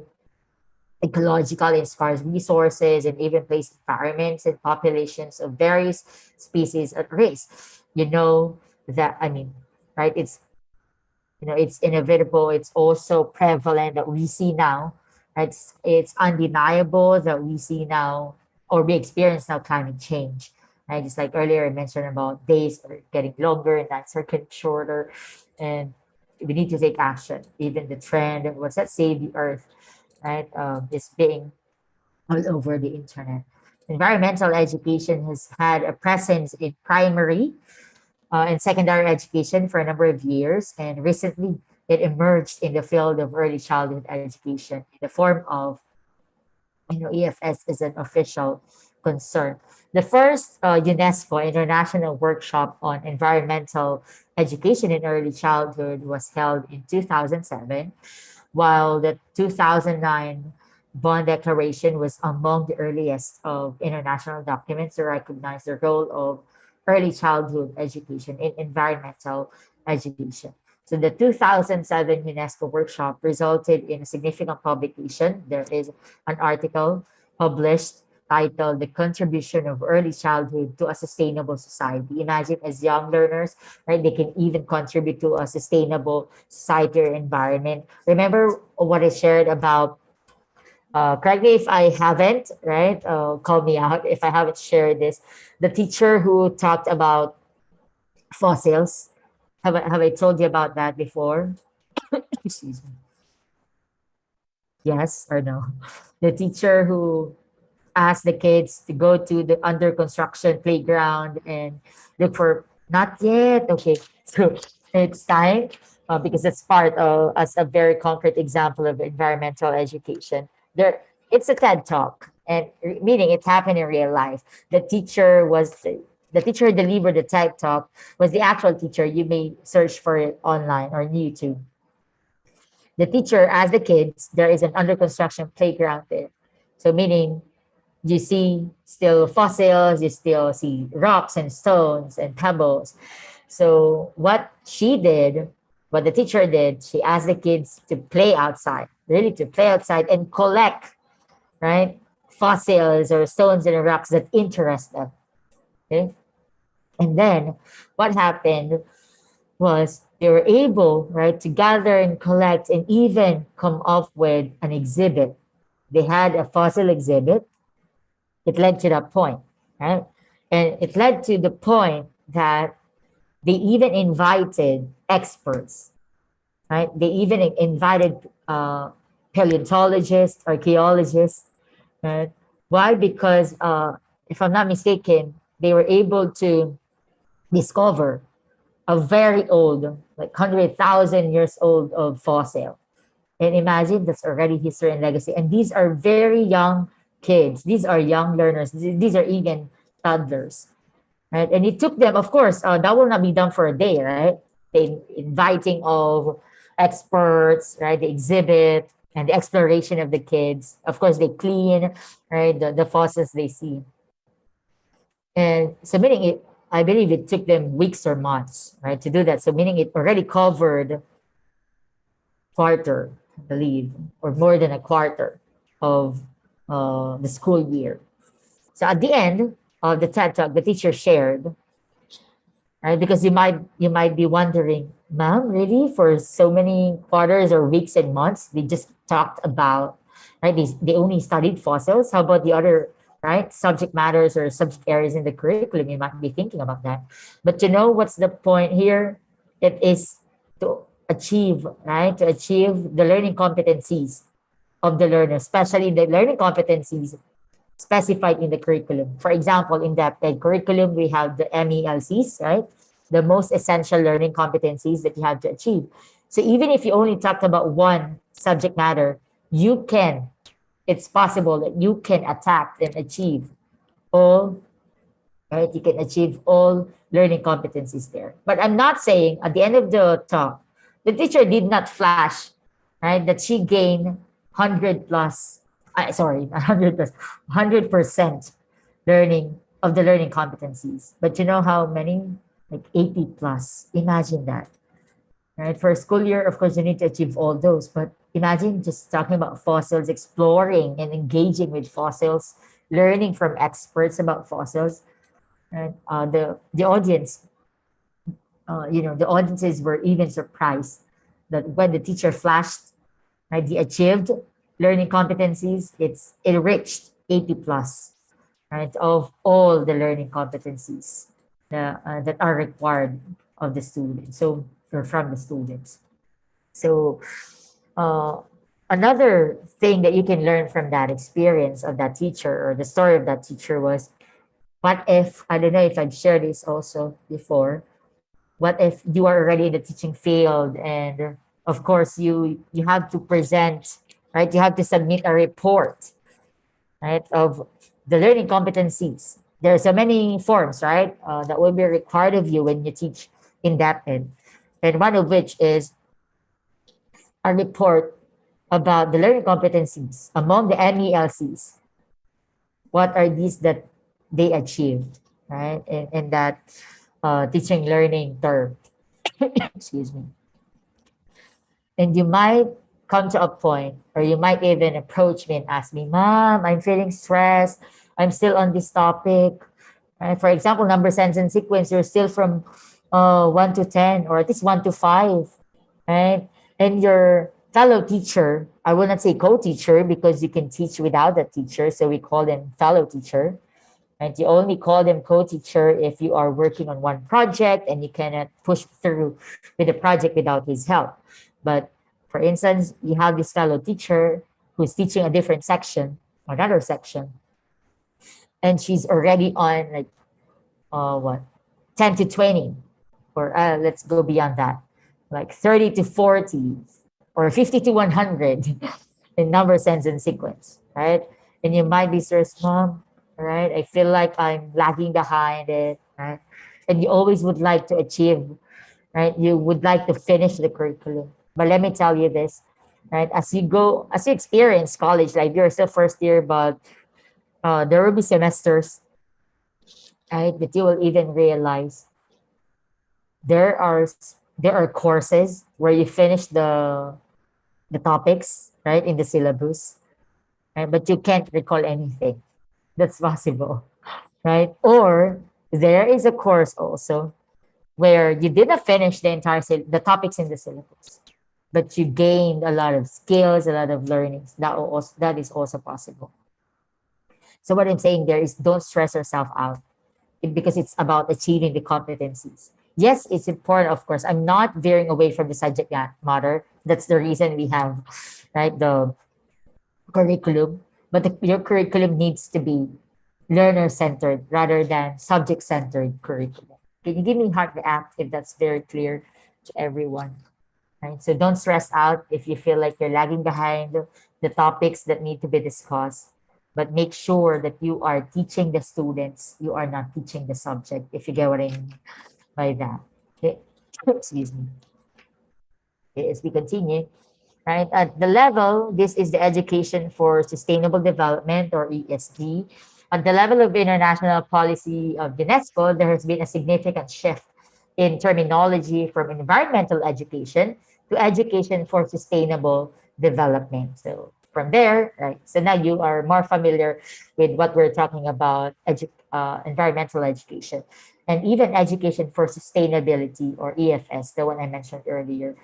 ecological and scarce resources and even place environments and populations of various species at risk. Right? It's inevitable. It's also prevalent that we see now. Right? It's undeniable that we see now or we experience now climate change. Right? Just like earlier I mentioned about days are getting longer and nights are getting shorter. And we need to take action. Even the trend, what's that, save the earth, right, is being all over the internet. Environmental education has had a presence in primary and secondary education for a number of years, and recently it emerged in the field of early childhood education in the form of, EFS is an official concern. The first UNESCO International Workshop on Environmental Education in Early Childhood was held in 2007. while the 2009 Bonn Declaration was among the earliest of international documents to recognize the role of early childhood education in environmental education. So the 2007 UNESCO workshop resulted in a significant publication. There is an article published titled The Contribution of Early Childhood to a Sustainable Society. Imagine as young learners, right, they can even contribute to a sustainable society or environment. Remember what I shared about, correct me if I haven't, right? Call me out if I haven't shared this. The teacher who talked about fossils. Have I told you about that before? Excuse me. Yes or no? The teacher who ask the kids to go to the under construction playground and look for, not yet, okay, so it's time, because it's part of as a very concrete example of environmental education. There, it's a TED talk, and meaning it happened in real life. The teacher who delivered the TED talk was the actual teacher. You may search for it online or on YouTube. The teacher asked the kids, there is an under construction playground there, so meaning you see still fossils, you still see rocks and stones and pebbles. So what the teacher did, she asked the kids to play outside, really to play outside and collect, right, fossils or stones and rocks that interest them. Okay. And then what happened was they were able, right, to gather and collect and even come up with an exhibit. They had a fossil exhibit. It led to that point, right? And it led to the point that they even invited experts, right? They even invited paleontologists, archaeologists, right? Why? Because if I'm not mistaken, they were able to discover a very old, like 100,000 years old of fossil. And imagine that's already history and legacy. And these are very young kids. These are young learners. These are even toddlers, right? And it took them, of course, that will not be done for a day, right? The inviting of experts, right? The exhibit and the exploration of the kids. Of course, they clean, right? The fossils they see. And so meaning it, I believe it took them weeks or months, right, to do that. So meaning it already covered quarter, I believe, or more than a quarter of the school year. So at the end of the TED Talk, the teacher shared, right? Because you might be wondering, ma'am, really for so many quarters or weeks and months, they just talked about, right? They only studied fossils. How about the other, right, subject matters or subject areas in the curriculum? You might be thinking about that. But you know what's the point here? It is to achieve, right? To achieve the learning competencies of the learner, especially the learning competencies specified in the curriculum. For example, in that curriculum, we have the MELCs, right? The most essential learning competencies that you have to achieve. So even if you only talked about one subject matter, it's possible that you can attack and achieve all, right? You can achieve all learning competencies there. But I'm not saying at the end of the talk, the teacher did not flash, right, that she gained 100 plus, sorry, 100 plus, 100% learning of the learning competencies. But you know how many? Like 80 plus. Imagine that, right? For a school year, of course, you need to achieve all those. But imagine just talking about fossils, exploring and engaging with fossils, learning from experts about fossils. And the audience, the audiences were even surprised that when the teacher flashed, right, the achieved learning competencies, it reached 80 plus, right, of all the learning competencies that are required of the students. So, or from the students. So, another thing that you can learn from that experience of that teacher or the story of that teacher was, what if, I don't know if I've shared this also before, what if you are already in the teaching field and of course you have to present, right? You have to submit a report, right, of the learning competencies. There are so many forms, right, that will be required of you when you teach in that end. And one of which is a report about the learning competencies among the MELCs. What are these that they achieved, right? In that teaching learning term. Excuse me. And you might come to a point, or you might even approach me and ask me, Mom, I'm feeling stressed. I'm still on this topic. Right? For example, number sense and sequence, you're still from 1 to 10, or at least 1 to 5, right? And your fellow teacher, I will not say co-teacher because you can teach without a teacher, so we call them fellow teacher. Right? You only call them co-teacher if you are working on one project and you cannot push through with the project without his help. But for instance, you have this fellow teacher who's teaching a different section, another section, and she's already on like what 10 to 20, or let's go beyond that, like 30 to 40, or 50 to 100 in number, sense, and sequence, right? And you might be stressed, Mom, right? I feel like I'm lagging behind it, right? And you always would like to achieve, right? You would like to finish the curriculum. But let me tell you this, right? As you experience college, like you're still first year, but there will be semesters, right? That you will even realize there are there are courses where you finish the topics, right, in the syllabus, right? But you can't recall anything. That's possible, right? Or there is a course also where you didn't finish the entire the topics in the syllabus, but you gained a lot of skills, a lot of learnings. That is also possible. So what I'm saying there is, don't stress yourself out because it's about achieving the competencies. Yes, it's important, of course. I'm not veering away from the subject matter. That's the reason we have, right, the curriculum. But your curriculum needs to be learner-centered rather than subject-centered curriculum. Can you give me heart react if that's very clear to everyone? Right? So don't stress out if you feel like you're lagging behind the topics that need to be discussed. But make sure that you are teaching the students, you are not teaching the subject, if you get what I mean by that. Okay. Excuse me. Okay, as we continue, right? At the level, this is the Education for Sustainable Development, or ESD. At the level of international policy of UNESCO, there has been a significant shift in terminology from environmental education to education for sustainable development. So from there, right? So now you are more familiar with what we're talking about, environmental education, and even education for sustainability, or EFS, the one I mentioned earlier.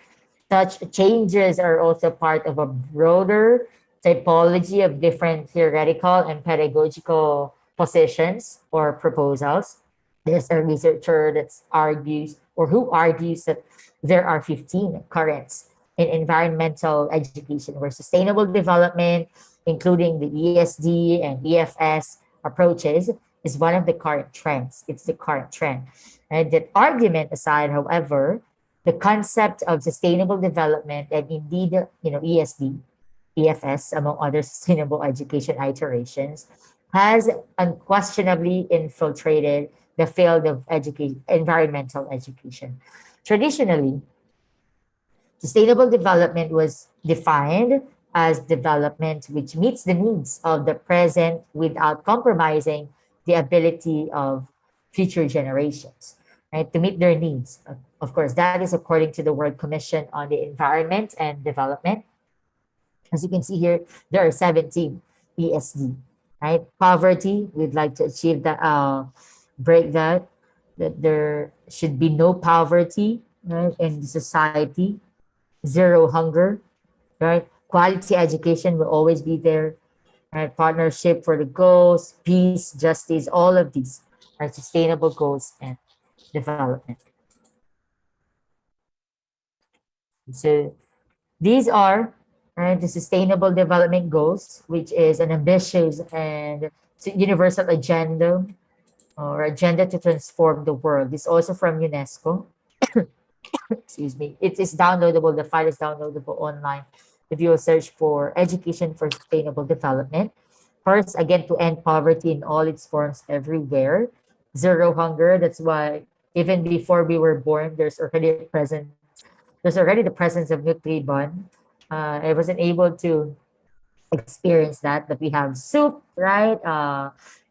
Such changes are also part of a broader typology of different theoretical and pedagogical positions or proposals. There's a researcher that argues, or who argues, that there are 15 currents in environmental education where sustainable development, including the ESD and EFS approaches, is one of the current trends. It's the current trend. And that argument aside, however, the concept of sustainable development, and indeed, ESD, EFS, among other sustainable education iterations, has unquestionably infiltrated the field of environmental education. Traditionally, sustainable development was defined as development which meets the needs of the present without compromising the ability of future generations, right, to meet their needs. Of course, that is according to the World Commission on the Environment and Development. As you can see here, there are 17 ESD, right? Poverty, we'd like to achieve that, break that there should be no poverty, right, in the society, zero hunger, right? Quality education will always be there, right? Partnership for the goals, peace, justice, all of these are sustainable goals and development. So these are, right, the Sustainable Development Goals, which is an ambitious and universal agenda, or agenda to transform the world. It's also from UNESCO. Excuse me. It is downloadable. The file is downloadable online. If you will search for Education for Sustainable Development. First, again, to end poverty in all its forms everywhere. Zero hunger. That's why even before we were born, there's already the presence of Nutribon, I wasn't able to experience that, but we have soup, right?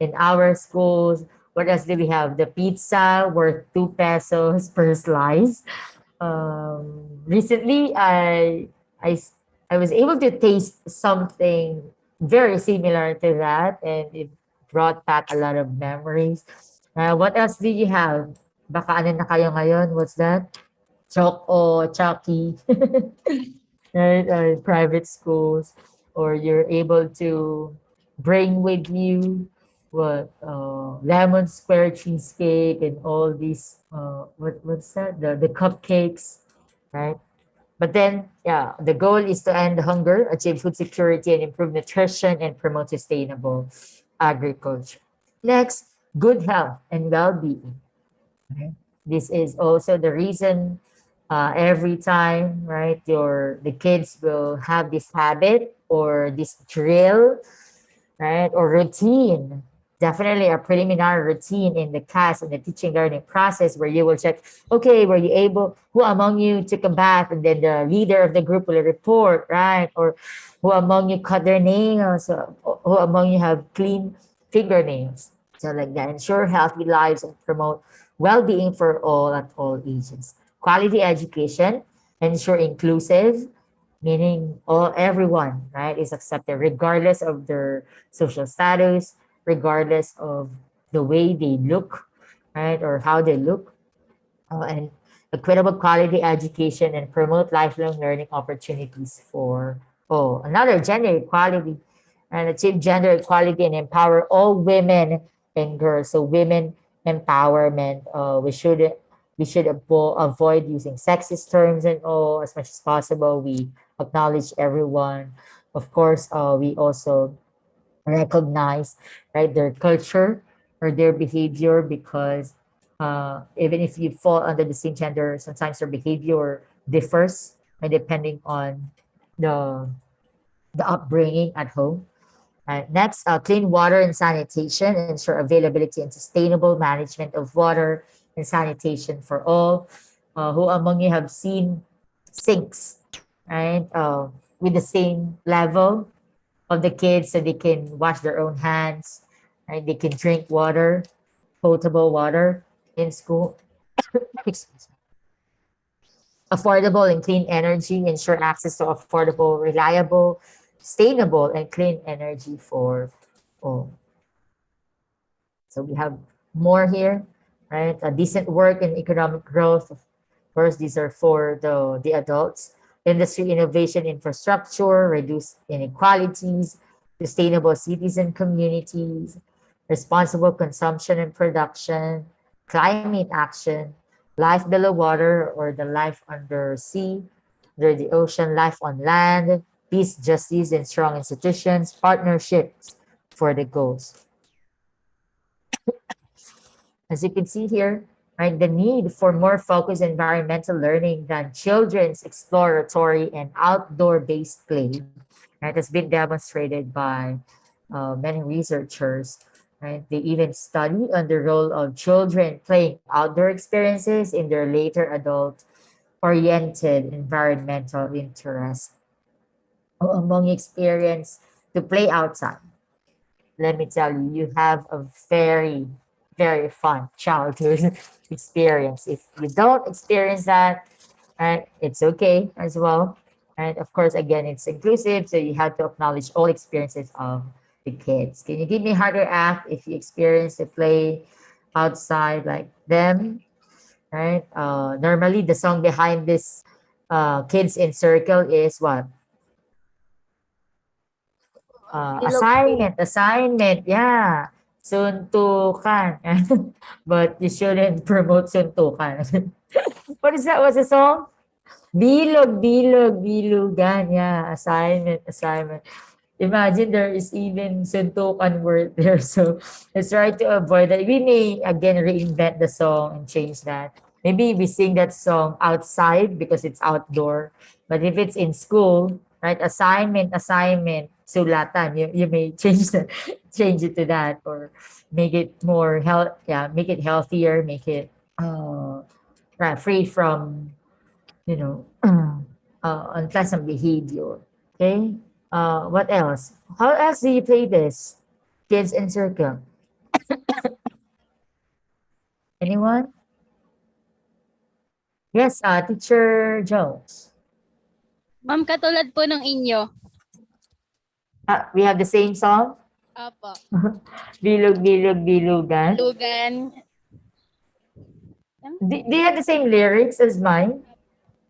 In our schools. What else do we have? The pizza worth 2 pesos per slice. Recently, I s- I was able to taste something very similar to that, and it brought back a lot of memories. What else did you have? Baka ano na kayo ngayon? What's that? Choco, Chucky. Right? Private schools, or you're able to bring with you what lemon square cheesecake and all these what's that, the cupcakes, right? But then, yeah, the goal is to end hunger, achieve food security, and improve nutrition and promote sustainable agriculture. Next, good health and well-being. Okay. This is also the reason every time, right, the kids will have this habit or this drill, right, or routine. Definitely a preliminary routine in the class and the teaching learning process where you will check, okay, were you able, who among you took a bath, and then the leader of the group will report, right? Or who among you cut their nails, or who among you have clean fingernails. So like that, ensure healthy lives and promote well-being for all at all ages. Quality education, ensure inclusive, meaning everyone, right, is accepted regardless of their social status, regardless of the way they look, right, or how they look, and equitable quality education and promote lifelong learning opportunities for all. Another, gender equality, and achieve gender equality and empower all women and girls. So women empowerment. We should avoid using sexist terms and all as much as possible. We acknowledge everyone. Of course, we also recognize, right, their culture or their behavior, because even if you fall under the same gender, sometimes their behavior differs, and depending on the the upbringing at home. Next, clean water and sanitation, ensure availability and sustainable management of water and sanitation for all. Who among you have seen sinks, right, with the same level of the kids, so they can wash their own hands, right? They can drink water, potable water in school. Excuse me. Affordable and clean energy, ensure access to affordable, reliable, sustainable, and clean energy for all. So we have more here, right? A decent work and economic growth. Of course, these are for the adults. Industry innovation, infrastructure, reduce inequalities, sustainable cities and communities, responsible consumption and production, climate action, life below water or the life under sea, under the ocean, life on land, peace, justice, and strong institutions, partnerships for the goals. As you can see here, right, the need for more focused environmental learning than children's exploratory and outdoor-based play, right, has been demonstrated by many researchers. Right, they even study on the role of children playing outdoor experiences in their later adult-oriented environmental interests. Among experience to play outside, let me tell you, you have a very, very fun childhood experience. If you don't experience that, right, it's okay as well. And of course, again, it's inclusive, so you have to acknowledge all experiences of the kids. Can you give me a harder act if you experience to play outside like them, right? Normally, the song behind this Kids in Circle is what? Assignment, yeah. Suntukan. But you shouldn't promote suntukan. What is that? What's the song? Bilugan. Yeah, assignment. Imagine there is even suntukan word there. So let's try to avoid that. We may again reinvent the song and change that. Maybe we sing that song outside because it's outdoor. But if it's in school, right? Assignment, sulatan. You may change it to that, or make it more health. Yeah, make it healthier. Make it right, free from you know unpleasant behavior. Okay. What else? How else do you play this? Kids in circle. Anyone? Yes, Teacher Jones. Ma'am, katulad po ng inyo. We have the same song. Opo. Bilog, bilog, bilugan. Lugan. Do you have the same lyrics as mine?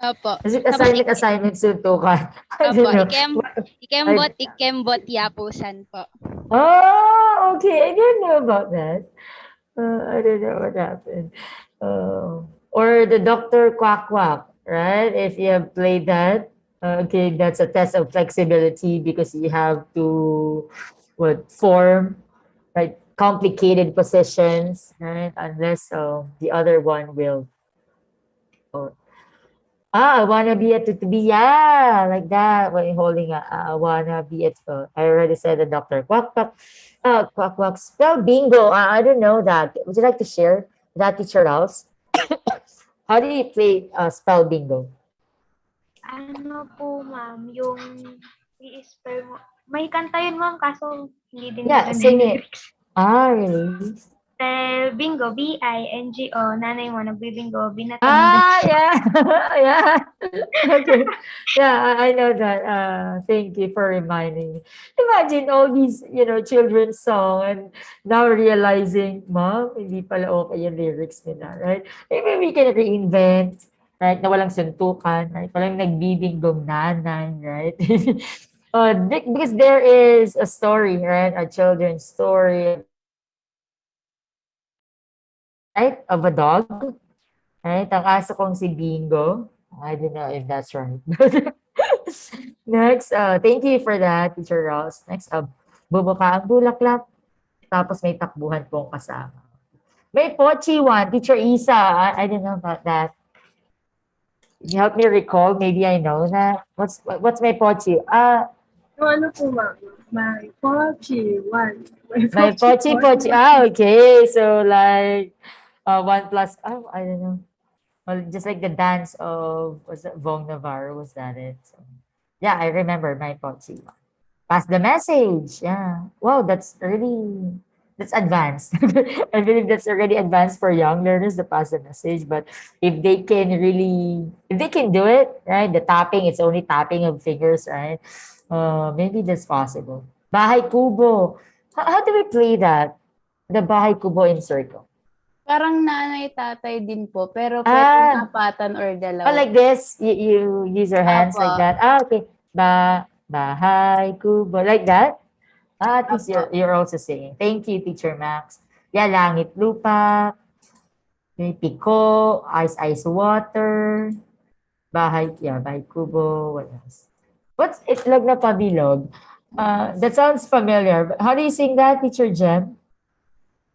Opo. Is it Tapos, assignment, suntukan? I opo, don't know. ikembot, yapusan po. Oh, okay. I didn't know about that. I don't know what happened. Or the Doctor Quack Quack, right? If you have played that, okay, that's a test of flexibility because you have to form right complicated positions, right? Unless the other one will. Or I wanna be at to be yeah, like that. When you're holding I wanna be at. I already said the doctor. Quack quack, quack quack. Spell bingo. I don't know that. Would you like to share that, Teacher House? How do you play spell bingo? Ano po, ma'am, yung i-spell mo. May kanta yun, ma'am, kaso hindi din Yeah, maganda sing yung it. lyrics. Really? Spell bingo, B-I-N-G-O. Nanay mo, nagbibingo, binata mo. Yeah. Yeah. Okay. Yeah, I know that. Thank you for reminding me. Imagine all these, children's song and now realizing, Mom, hindi pala okay yung lyrics nila, right? Maybe we can reinvent, right? Na walang suntukan, right? Walang nagbibinggong nanay, right? Because there is a story, right? A children's story, right? Of a dog, right? Ang aso kong si Bingo. I don't know if that's right. Next, thank you for that, Teacher Ross. Next, bubuka ang bulaklak. Tapos may takbuhan pong kasama. May Pochi one, Teacher Isa. I don't know about that. Can you help me recall? Maybe I know that. What's my Pochi? Ano po, ma'am? My Pochi one. My Pochi Pochi. Okay. So like 1 plus, I don't know. Well, just like the dance of, was that Vong Navarro? Was that it? So, yeah, I remember my Pochi. Pass the message. Yeah. Wow, that's advanced. I believe that's already advanced for young learners to pass the message. But if they can do it, right? The tapping, it's only tapping of fingers, right? Maybe that's possible. Bahay Kubo. How do we play that? The Bahay Kubo in circle. Parang nanay-tatay din po, pero pwedeng apatan or dalawa. Like this? You use your hands like that? Okay. Bahay Kubo. Like that? At least you're also singing. Thank you, Teacher Max. Yeah, Langit Lupa. Piko. Ice Water. Bahay Kubo. What else? What's Itlog na Pabilog? That sounds familiar. How do you sing that, Teacher Jem?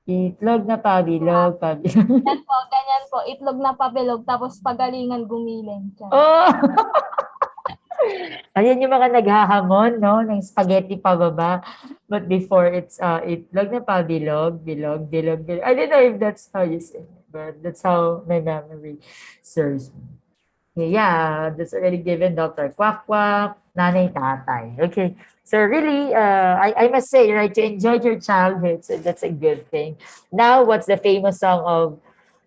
Itlog na pabilog. Ganyan po. Itlog na pabilog, tapos pagalingan gumiling. Oh! Ayan yung mga naghahamon, no? Ng spaghetti pababa. But before, it's itlog na pabilog, bilog. I don't know if that's how you sing it, but that's how my memory serves me. Yeah, that's already given, Dr. Quack Quack, Nanay Tatay. Okay. So really, I must say, right, you enjoyed your childhood, so that's a good thing. Now, what's the famous song of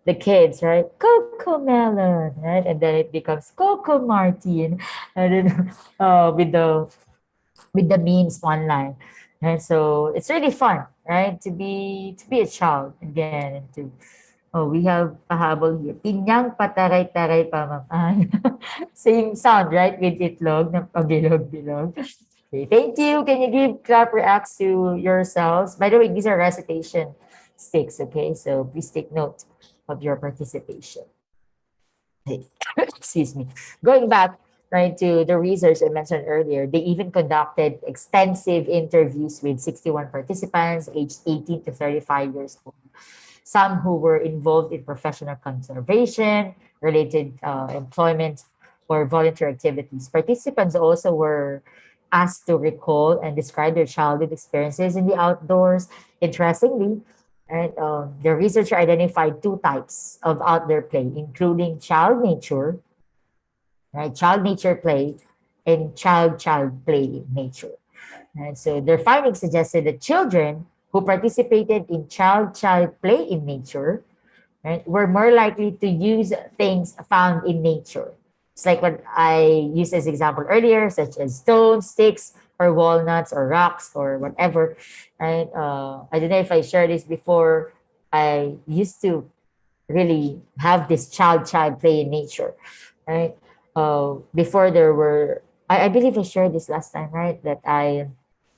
the kids, right? Coco Melon, right? And then it becomes Coco Martin, and then with the memes online. And so it's really fun, right? To be a child again, and we have pahabol here. Pinyang pataray-taray pamamay. Same sound, right? With itlog na pabilog-bilog. Okay, thank you. Can you give clap reacts to yourselves? By the way, these are recitation sticks, okay? So please take note of your participation. Okay. Excuse me. Going back, right, to the research I mentioned earlier, they even conducted extensive interviews with 61 participants aged 18 to 35 years old. Some who were involved in professional conservation, related employment, or volunteer activities. Participants also were asked to recall and describe their childhood experiences in the outdoors. Interestingly, right, the researcher identified two types of outdoor play, including child nature right? Child nature play and child play nature. Right? So their findings suggested that children who participated in child play in nature, right, were more likely to use things found in nature. It's like what I used as example earlier, such as stones, sticks, or walnuts, or rocks, or whatever. Right? I don't know if I shared this before. I used to really have this child play in nature, right? Before there were, I believe I shared this last time, right? That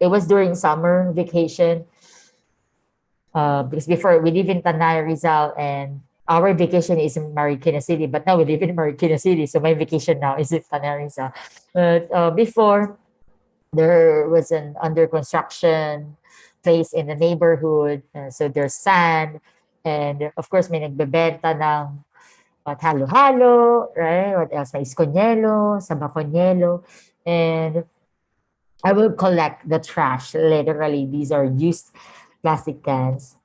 it was during summer vacation, because before we live in Tanay, Rizal, and our vacation is in Marikina City, but now we live in Marikina City, so my vacation now is in Tanay, Rizal. But before, there was an under construction place in the neighborhood, so there's sand, and of course may nagbebenta ng at halo-halo, right? What else? May iskonyelo, sabakonyelo, and I will collect the trash. Literally, these are used plastic cans,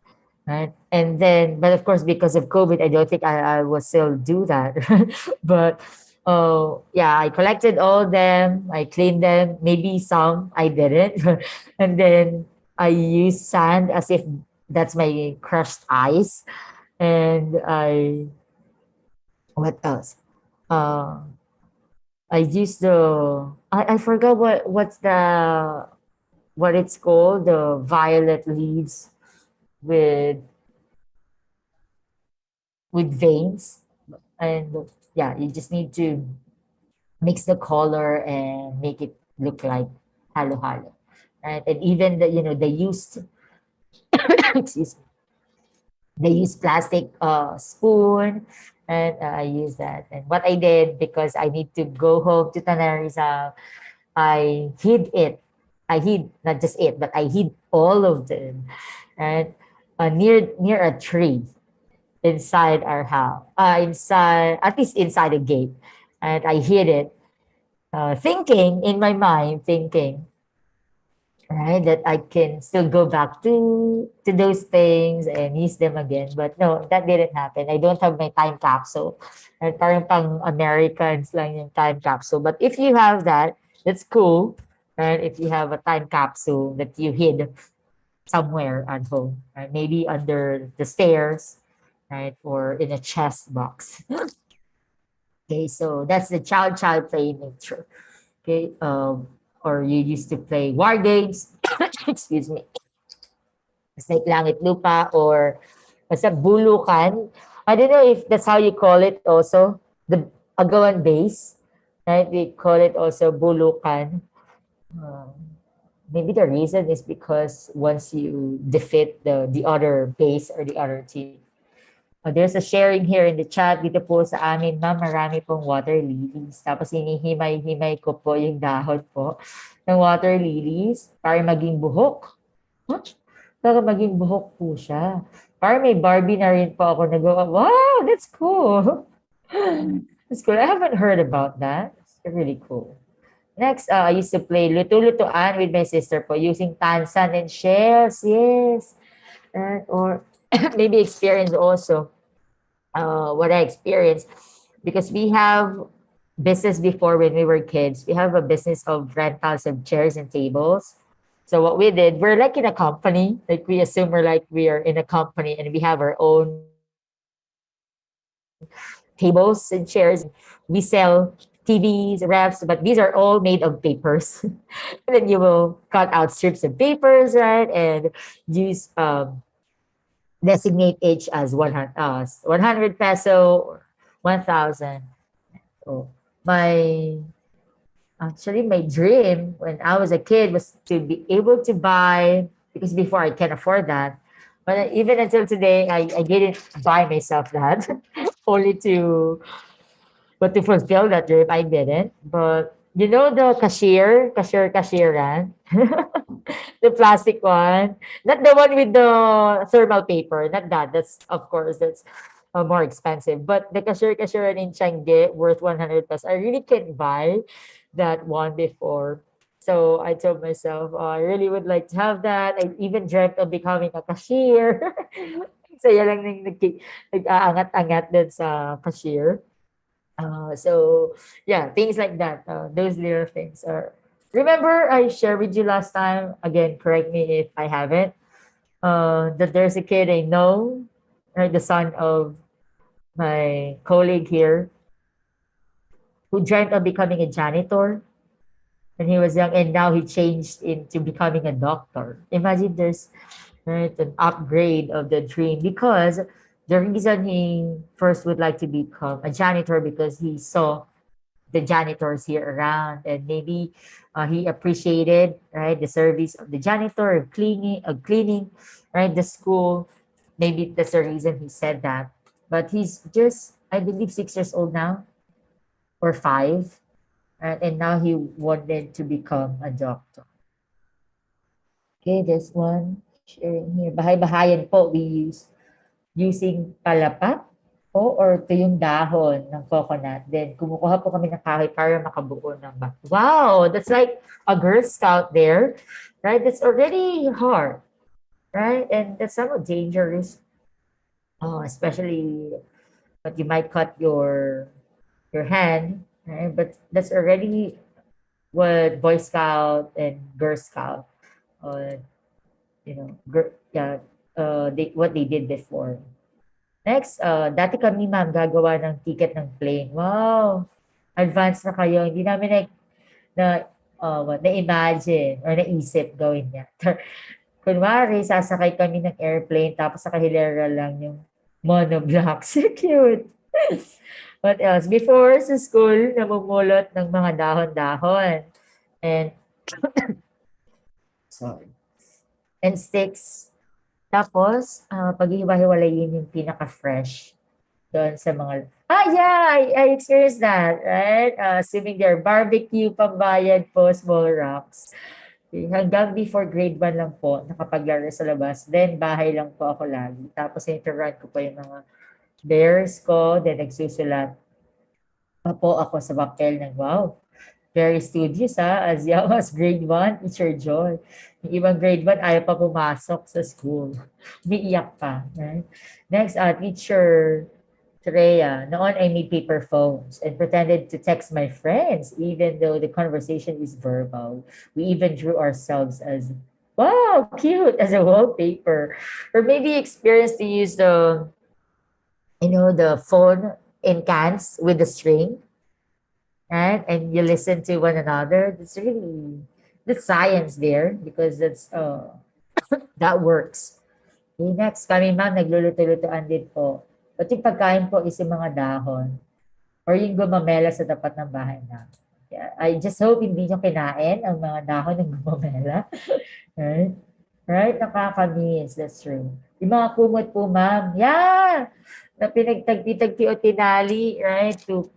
right? And then, but of course, because of COVID, I don't think I will still do that. But yeah, I collected all them. I cleaned them. Maybe some I didn't, and then I used sand as if that's my crushed ice, and I what else? Uh, I used I forgot what it's called, the violet leaves with veins, and yeah, you just need to mix the color and make it look like halo halo, right? And even they used excuse me, they use plastic spoon, and I use that. And what I did, because I need to go home to Tanay Rizal, I hid it. I hid not just it, but I hid all of them, right? Near a tree inside our house, inside at least inside the gate, and I hid it, thinking in my mind, thinking, right, that I can still go back to those things and use them again. But no, that didn't happen. I don't have my time capsule. And parang pang Americans lang yung time capsule. But if you have that, that's cool. Right? If you have a time capsule that you hid somewhere at home, right? Maybe under the stairs, right? Or in a chest box. Okay, so that's the child play nature. Okay, or you used to play war games. Excuse me. It's like Langit Lupa or what's that, Bulukan. I don't know if that's how you call it also. The Agawan base, right? We call it also Bulukan. Um, Maybe the reason is because once you defeat the other base or the other team. There's a sharing here in the chat. Dito po sa amin, ma'am, marami pong water lilies. Tapos hinihimay-himay ko po yung dahon po ng water lilies para maging buhok. Huh? Para maging buhok po siya. Para may Barbie na rin po ako nagawa. Wow, that's cool. That's cool. I haven't heard about that. It's really cool. Next, I used to play luto-lutoan with my sister po using tansan and shells. Yes. Or maybe experience also what I experienced, because we have business before when we were kids. We have a business of rentals of chairs and tables. So what we did, we're like in a company, like we assume we are in a company and we have our own tables and chairs. We sell TVs, refs, but these are all made of papers. And then you will cut out strips of papers, right? And use designate each as 100 peso or 1,000. So my dream when I was a kid was to be able to buy, because before I can't afford that. But even until today, I didn't buy myself that. Only but to fulfill that dream, I didn't. But you know the cashier, the plastic one, not the one with the thermal paper, not that. That's of course that's more expensive. But the cashier in Changge worth 100 pesos. I really can't buy that one before. So I told myself, oh, I really would like to have that. I even dreamt of becoming a cashier. Saya lang nag-aangat-angat din sa cashier. So yeah, things like that. Those little things are. Remember, I shared with you last time. Again, correct me if I haven't. That there's a kid I know, right, the son of my colleague here, who dreamt of becoming a janitor when he was young, and now he changed into becoming a doctor. Imagine there's, right, an upgrade of the dream, because the reason he first would like to become a janitor because he saw the janitors here around, and maybe he appreciated, right, the service of the janitor of cleaning, right, the school. Maybe that's the reason he said that. But he's just, I believe, 6 years old now, or five, right? And now he wanted to become a doctor. Okay, this one sharing here. Bahay-bahayan po, we using palapa po, or ito yung dahon ng coconut. Then, kumukuha po kami ng kahoy para makabuo ng bato. Wow, that's like a Girl Scout there, right? That's already hard, right? And that's somewhat dangerous, especially but you might cut your hand, right? But that's already what Boy Scout and Girl Scout, yeah, what they did before. Next, dati kami ma'am gagawa ng ticket ng plane. Wow! Advance na kayo. Hindi namin na-imagine or naisip gawin niya. Kunwari, sasakay kami ng airplane tapos nakahilera lang yung monoblock. So cute! What else? Before sa school, namumulot ng mga dahon-dahon. And, sorry. And sticks. Tapos, pag-iwa-hiwalayin yung pinaka-fresh doon sa mga... yeah! I experienced that, right? Swimming there. Barbecue, pambayad po, small rocks. Hanggang before grade 1 lang po, nakapaglaro sa labas. Then, bahay lang po ako lagi. Tapos, interrupt ko pa yung mga bears ko. Then, nagsusulat pa po ako sa papel ng wow. Very studious as young as grade 1, teacher Joy. Yung ibang grade 1, ayaw pa pumasok sa school. Umiiyak pa. Right? Next, teacher Treya. Noon, I made paper phones and pretended to text my friends, even though the conversation is verbal. We even drew ourselves as, wow, cute, as a wallpaper. Or maybe experience to use the phone in cans with the string, right? And you listen to one another. It's really the science there, because that works. Okay, next, kami ma'am, nagluluto-lutoan din po. Pati pagkain po is yung mga dahon or yung gumamela sa tapat ng bahay namin. Yeah, I just hope hindi nyo kinain ang mga dahon ng gumamela. Right? Right? Nakakamiss. That's true. Yung mga kumot po, ma'am. Yeah! Na pinagtagpi-tagpi o tinali, right? To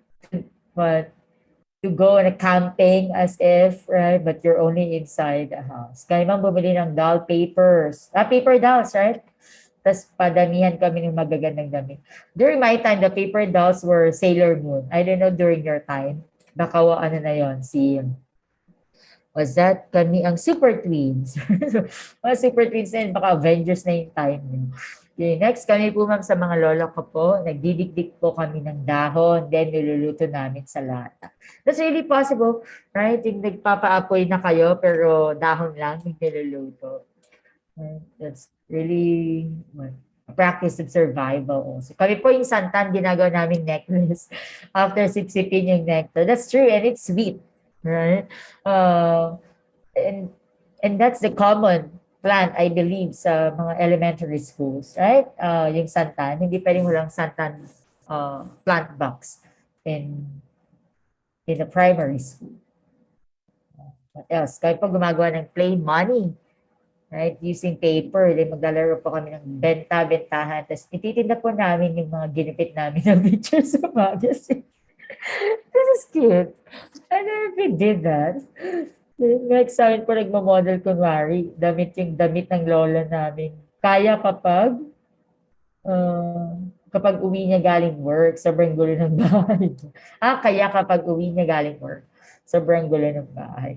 go on a camping as if, right? But you're only inside the house. Kaya ma'am bumili ng doll papers. Paper dolls, right? Tapos padamihan kami ng magagandang damit. During my time, the paper dolls were Sailor Moon. I don't know during your time. Baka ano na yon, was that kami ang Super Twins. Mga Super Twins na yun, baka Avengers na yung time yun. Okay, next, kami po ma'am sa mga lolo ko po, nagdidikdik po kami ng dahon, then niluluto namin sa lata. That's really possible, right? Yung nagpapaapoy na kayo, pero dahon lang yung niluluto. That's really a practice of survival also. Kami po yung santan, ginagawa namin necklace after sipsipin yung nectar. That's true, and it's sweet, right? And that's the common plant, I believe, sa mga elementary schools, right? Yung santan, hindi pwedeng walang santan plant box in the primary school. What else? Kahit po gumagawa ng play money, right? Using paper, then maglalaro po kami ng benta-bentahan. Tapos ititinda po namin yung mga ginipit namin na pictures sa magazine. This is cute. I never did that. Next sa amin po nagmamodel kunwari, yung damit ng lola namin. Kaya kapag uwi niya galing work, sobrang gulo ng bahay. Kaya kapag uwi niya galing work, sobrang gulo ng bahay.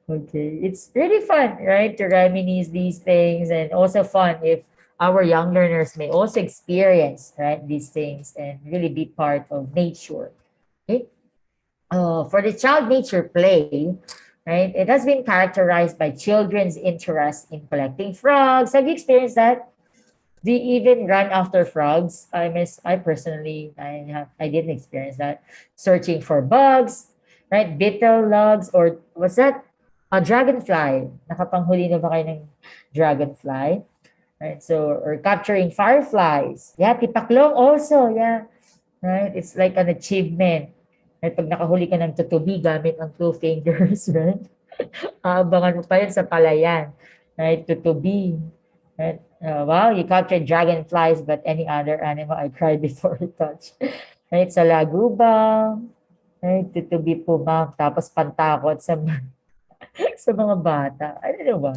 Okay, it's really fun, right, to reminisce these things, and also fun if our young learners may also experience, right, these things and really be part of nature. Okay. For the child nature play, right, it has been characterized by children's interest in collecting frogs. Have you experienced that? Do you even run after frogs? I personally, I didn't experience that. Searching for bugs, right? Beetle logs, or what's that? A dragonfly. Nakapanghuli na ba kayo ng dragonfly? Right? So, or capturing fireflies. Yeah, tipaklong also. Yeah. Right? It's like an achievement. Right? Pag nakahuli ka ng tutubi gamit ang 2 fingers, right? Aabangan mo pa yun sa palayan. Right? Tutubi. Right? Wow, you captured dragonflies, but any other animal I cried before I touch. Right? Sa lagubang. Right? Tutubi po, ma'am. Tapos pantakot sa, sa mga bata. Ano na ba?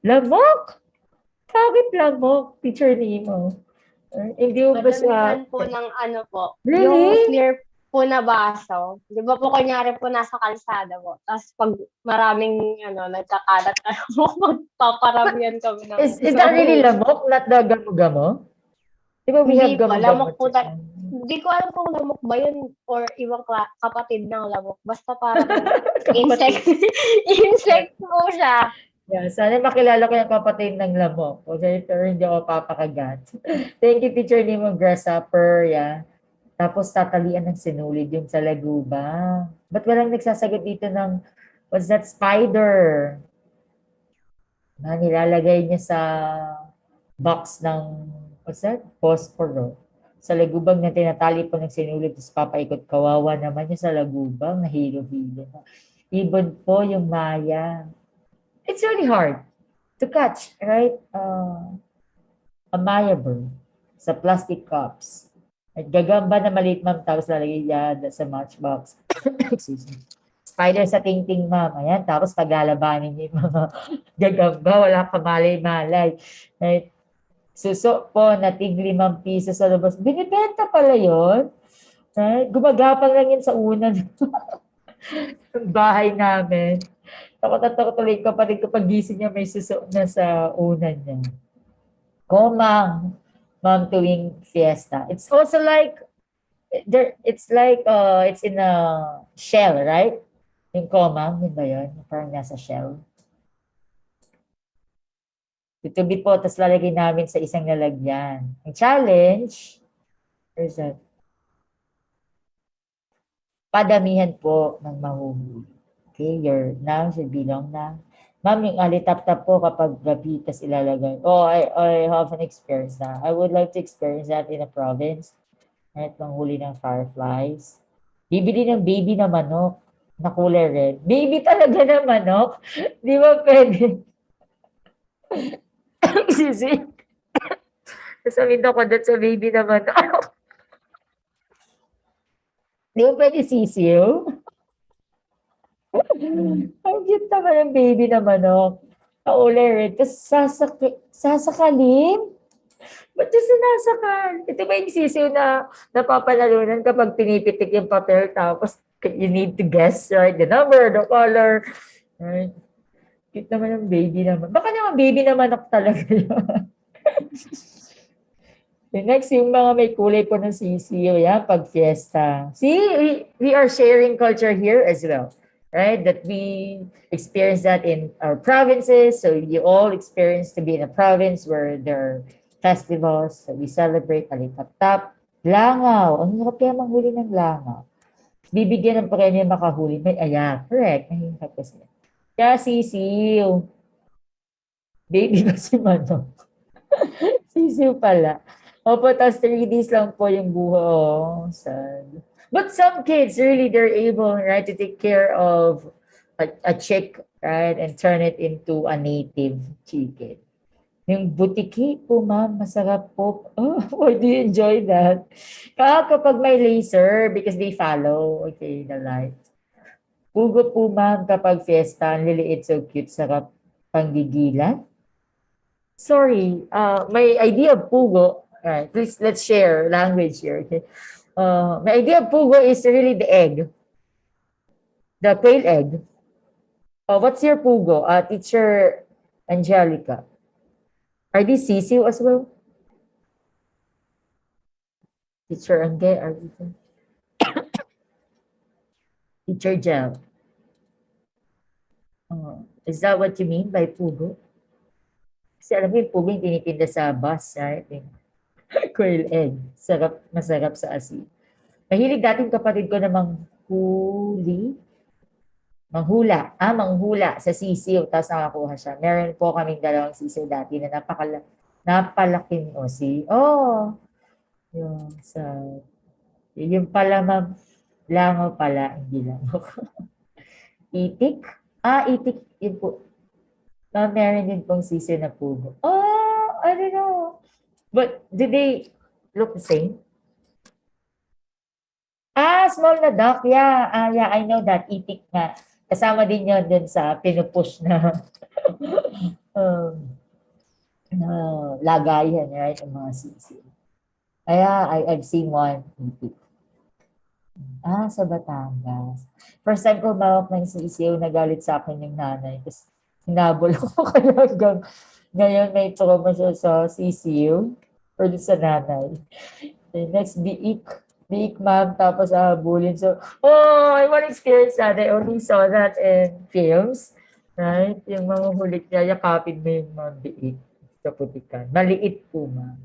Lamok! Bakit lamok? Teacher Nemo. Hindi mo ba siya... Madamihan po ng ano po, Really? yung clear po na baso. Di ba po kunyari po nasa kalsada po. Tapos pag maraming nagkakalat tayo po, magpaparamihan kami ng... Is that really lamok? Not the gamo-gamo? Di ba we have Hindi po, gamo-gamo? lamok po. Hindi ko alam kung lamok ba yun or ibang kapatid ng lamok. Basta parang insect. Insect po siya. Yeah, sana makilala ko yung kapatid ng lamok. Okay, pero hindi ako papakagat. Thank you, Teacher Nemo. Grasshopper, yeah. Tapos tatalian ng sinulid yung sa laguba. Ba't walang nagsasagot dito ng, what's that, spider? Na nilalagay niya sa box ng, what's that, posporo. Sa lagubang na tinatali po ng sinulid, tapos papaikot, kawawa naman yung sa lagubang, nahilo-hilo. Ibon po yung maya. It's really hard to catch, right? A maya bird sa plastic cups. At gagamba na maliit, ma'am, tapos lalagay yan sa matchbox. Excuse me. Spider sa tingting, ma'am. Ayan, tapos paglalabanin niyo yung mga gagamba, wala pa malay-malay. Right? Suso po na tig 5 piso sa labas. Binibenta pala yun. Right? Gumagapang lang yun sa unan ng bahay namin. Takot at takot ulit kapatid ko pagising niya may suso na sa unan niya. Komang, ma'am, tuwing fiesta. It's also like, it's in a shell, right? Yung komang, yun ba yun? Parang nasa shell. Tutubi po, tapos lalagay namin sa isang lalagyan. Ang challenge, where's that? Padamihan po ng mahuhuli. Okay, your noun should belong na. Ma'am, yung alitap-tap po kapag gabi, tas ilalagay. Oh, I have an experience na. I would like to experience that in a province. Right, manghuli ng fireflies. Bibili ng baby na manok na kulay red. Baby talaga na manok. Di ba pwede? Sisi. Sasabihin ako doon sa baby na manok. Di ba pwede sisiyo? Ang cute naman ng baby na manok. Kaulay red. Tapos sasakalin? Ba't yung sinasakal? Ito ba yung sisiw na napapanalunan kapag pinipitik yung papel tapos you need to guess, right? The number, the color. Right? Cute naman ng baby naman. Baka naman baby na manok talaga yun. Next, yung mga may kulay po ng sisiyo, yan, pag fiesta. See, we are sharing culture here as well, right? That we experience that in our provinces. So you all experience to be in a province where there are festivals. So we celebrate alitap-tap. Langaw. Ang hirap kaya manghuli ng langaw. Bibigyan ng premyo makahuli. May correct. Ang hirap kasi. Kaya sisiyo. Baby kasi manok. Sisiyo pala. Opo, tapos 3 days lang po yung buho. Oh, sad. But some kids, really, they're able, right, to take care of a chick, right, and turn it into a native chicken. Yung butiki po, ma'am, masarap po. Oh, why do you enjoy that? Kapag may laser, because they follow, okay, the light. Pugo po, ma'am, kapag fiesta, ang liliit, so cute, sarap panggigilan. Sorry, my idea of pugo, right, please, let's share language here, okay? My idea of pugo is really the egg. The quail egg. What's your pugo? Teacher Angelica. Are these sisiu as well? Teacher Angge, are you? Teacher Jel. Is that what you mean by pugo? Kasi alam mo yung pugo yung tinitinda sa bus, right? Yung quail egg. Sarap, masarap sa asin. Mahilig dating kapatid ko na manghula sa sisiw, tapos nakakuha siya. Meron po kaming dalawang sisiw dati na napalaking osi. Oh, yung sa, yung pala ma'am, langaw pala, hindi lang. Itik? Itik, yun po. Meron din pong sisiw na pugo. Oh, I don't know. But do they look the same? Small na duck. Yeah, yeah, I know that. Itik nga. Kasama din yun dun sa pinupush na na lagayan, right? Ang mga sisiw. Kaya I've seen one itik. Sa Batangas. First time ko mawak ng sisiw, nagalit sa akin yung nanay. Tapos hinabol ko kaya hanggang ngayon may trauma siya sa sisiw or sa nanay. Next, biik ma'am, tapos bullying. So, I want to experience that. I only saw that in films. Right? Yung mga hulit niya, yakapin mo yung mga biik sa putikan. Maliit po, ma'am.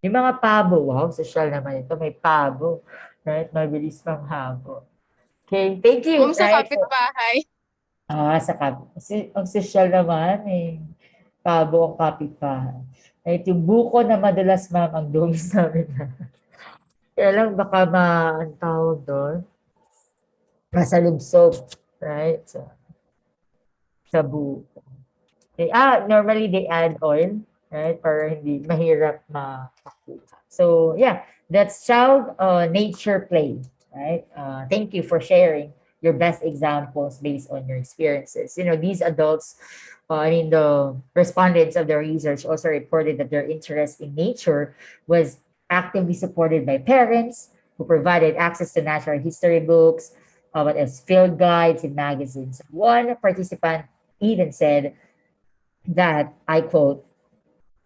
Yung mga pabo, wow, social naman ito. May pabo. Right? Mabilis pang habo. Okay, thank you. Sa kapitbahay. Ang social naman, pabo ang kapitbahay. Right? Yung buko na madalas, ma'am, ang dumi sa amin. Kaya lang baka ang tawag doon, masalubsob, right? Sa buko. Okay. Normally they add oil, right? Para hindi mahirap makakuha. So, yeah, that's child nature play, right? Thank you for sharing your best examples based on your experiences. These adults, the respondents of the research also reported that their interest in nature was actively supported by parents who provided access to natural history books, as field guides and magazines. One participant even said that, I quote,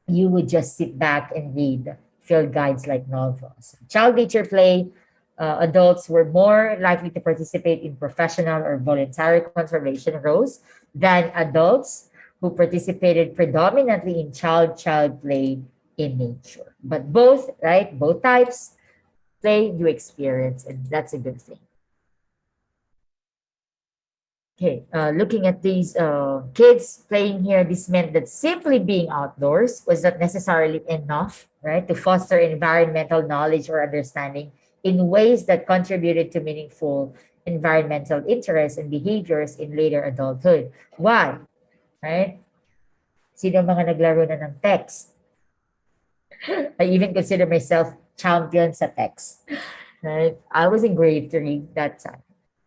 "You would just sit back and read field guides like novels." Child nature play, adults were more likely to participate in professional or voluntary conservation roles than adults who participated predominantly in child-child play in nature. But both types play you experience, and that's a good thing. Okay, looking at these kids playing here, this meant that simply being outdoors was not necessarily enough, right, to foster environmental knowledge or understanding in ways that contributed to meaningful environmental interests and behaviors in later adulthood. Why? Right? Sino mga naglaro na ng text? I even consider myself champion sa text. Right? I was in grade 3 that time.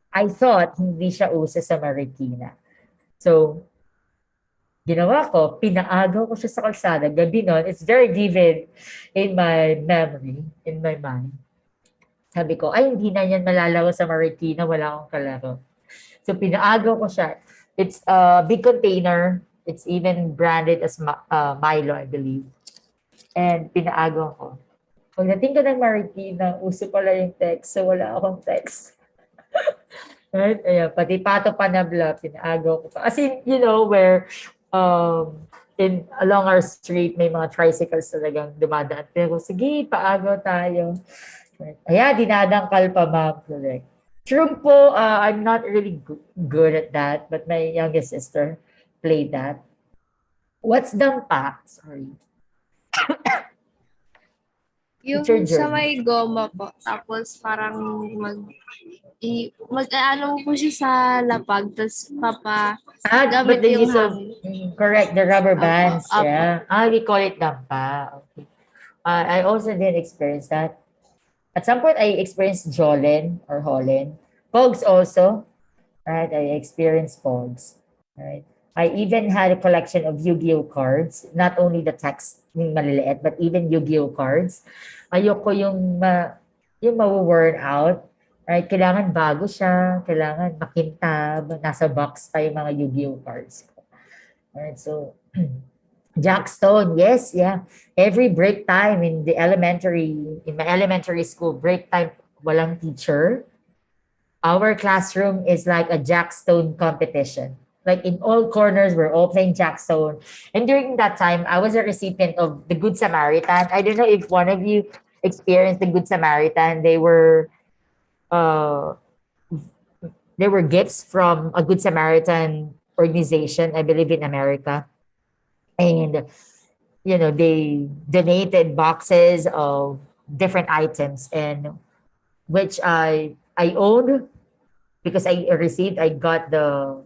I thought hindi siya uso sa Marikina. So, ginawa ko, pinaagaw ko siya sa kalsada. Gabi nun, it's very vivid in my memory, in my mind. Sabi ko, hindi na yan malalaro sa Marikina, wala akong kalaro. So, pinaagaw ko siya. It's a big container. It's even branded as Milo, I believe. And pinaagaw ko. Pagdating ko ng Marikina, uso pala yung text, so wala akong text. Right? Ayan, pati Pato Panabla, pinaagaw ko pa. As in, where along our street, may mga tricycles talagang dumadaan. Pero sige, paagaw tayo. Right? Dinadangkal pa, ma'am. Correct. True po, I'm not really good at that, but my youngest sister played that. What's dampa? Sorry. Yung sa may goma po, tapos parang mag-ano mo po siya sa lapag, tapos gamit yung hangin. Correct, the rubber bands. Yeah. We call it dampa. Okay. I also didn't experience that. At some point, I experienced Jolin or Holland. Pogs also. Right, I experienced Pogs. Right. I even had a collection of Yu-Gi-Oh cards. Not only the text yung maliliit, but even Yu-Gi-Oh cards. Ayoko yung mawo-worn out. Right? Kailangan bago siya. Kailangan makintab. Nasa box pa yung mga Yu-Gi-Oh cards. Right? So, Jackstone, yes, yeah. Every break time in my elementary school, break time, walang teacher. our classroom is like a jackstone competition. Like in all corners, we're all playing jackstone. And during that time, I was a recipient of the Good Samaritan. I don't know if one of you experienced the Good Samaritan. Uh, they were gifts from a Good Samaritan organization, I believe in America. And they donated boxes of different items, and which I owned because I got the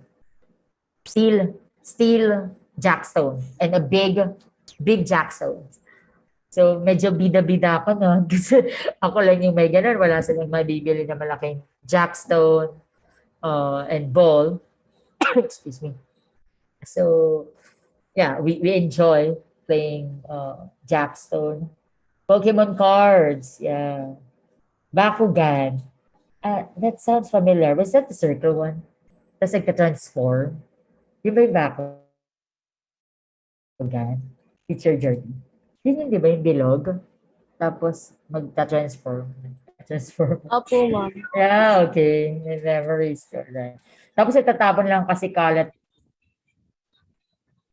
steel jackstone and a big jackstone. So medyo bida-bida ako no'n kasi ako lang yung may gano'n, wala silang mabibili na malaking jackstone and ball. Excuse me. So yeah, we enjoy playing jackstone. Pokemon cards, yeah. Bakugan. That sounds familiar. Was that the circle one? Tapos nagka-transform. Yung ba yung Bakugan? Teacher journey. Yun yung di ba yung bilog? Tapos magta-transform. Transform. Opo, ma'am. Yeah, okay. May memories ko. Right. Tapos itatapon lang kasi kalat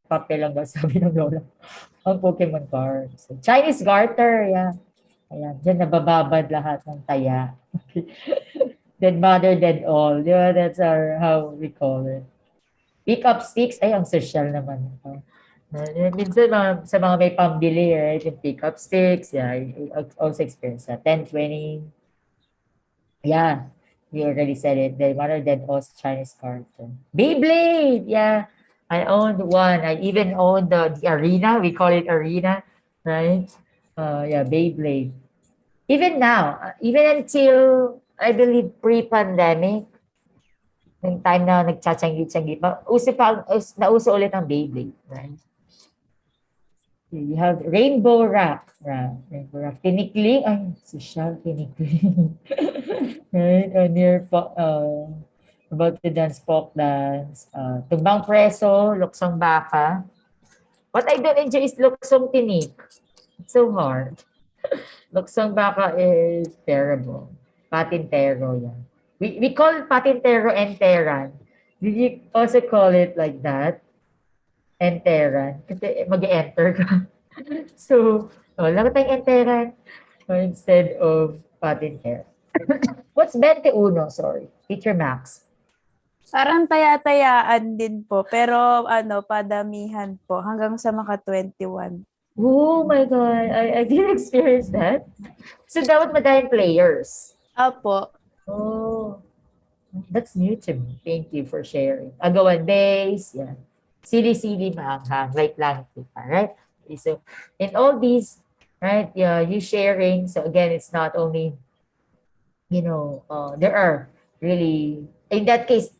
papel lang daw sabi ng lola. Ang Pokemon cards. Chinese garter, yeah. Ayan, dyan nabababad lahat ng taya. Dead mother, dead all. Di ba? That's how we call it. Pick up sticks, ay, ang social naman. Minsan sa mga may pambili, right? Yung pick up sticks, yeah, I also experienced that. 10, 20. Yeah, we already said it. Dead mother, dead all Chinese cartoon. Beyblade, yeah. I owned one. I even owned the arena. We call it arena, right? Yeah, Beyblade. Even now, even until, I believe, pre-pandemic, yung time na nagtsatsangi-tsangi pa, nauso ulit ang Beyblade, right? You have Rainbow Rock. Rainbow Rock. Tinikling. Ay, social tinikling. Right? About to dance, folk dance. Tumbang preso, luksong baka. What I don't enjoy is luksong tinik. It's so hard. Luksong baka is terrible. Patintero yan. We call patintero enteran. Did you also call it like that? Enteran. Kasi mag-enter ka. So, lang tayong enteran instead of patintero. What's 21? Sorry. Teacher Max. Parang taya-tayaan din po, pero padamihan po hanggang sa maka-21. Oh my God, I didn't experience that. So dapat madaming players. Apo. Oh, that's new to me. Thank you for sharing. Agawan base, yeah. Sili-sili maanghang, right lang, right? Okay, so in all these, right, yeah, you sharing. So again, it's not only, there are really, in that case,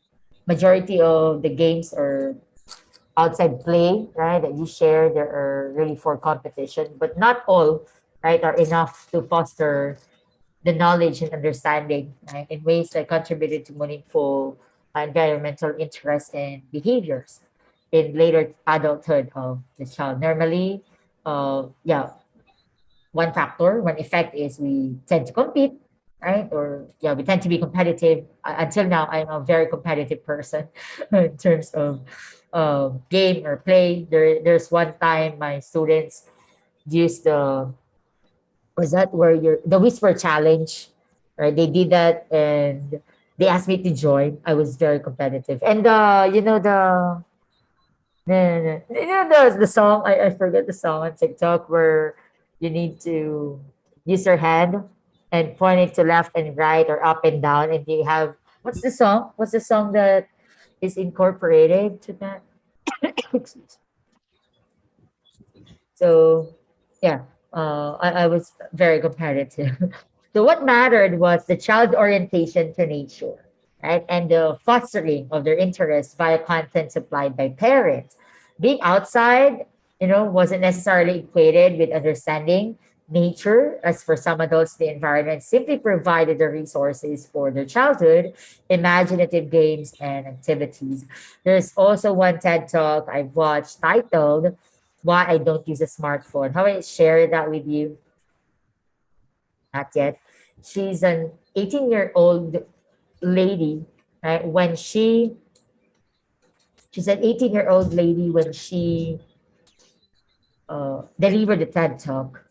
majority of the games are outside play, right, that you share, there are really for competition, but not all, right, are enough to foster the knowledge and understanding, right, in ways that contributed to meaningful environmental interests and behaviors in later adulthood of the child. Normally, one factor, one effect is we tend to compete, right? Or we tend to be competitive. Until now, I'm a very competitive person in terms of game or play. There's one time my students used the whisper challenge, right? They did that and they asked me to join. I was very competitive, and the song, I forget the song on TikTok where you need to use your hand and point it to left and right or up and down, and you have what's the song? What's the song that is incorporated to that? So yeah, I was very competitive. So what mattered was the child orientation to nature, right? And the fostering of their interests via content supplied by parents. Being outside, wasn't necessarily equated with understanding nature. As for some adults, the environment simply provided the resources for their childhood, imaginative games and activities. There's also one TED Talk I've watched titled Why I Don't Use a Smartphone. How I share that with you? Not yet. She's an 18-year-old lady, right? When she's an 18-year-old lady when she delivered the TED talk,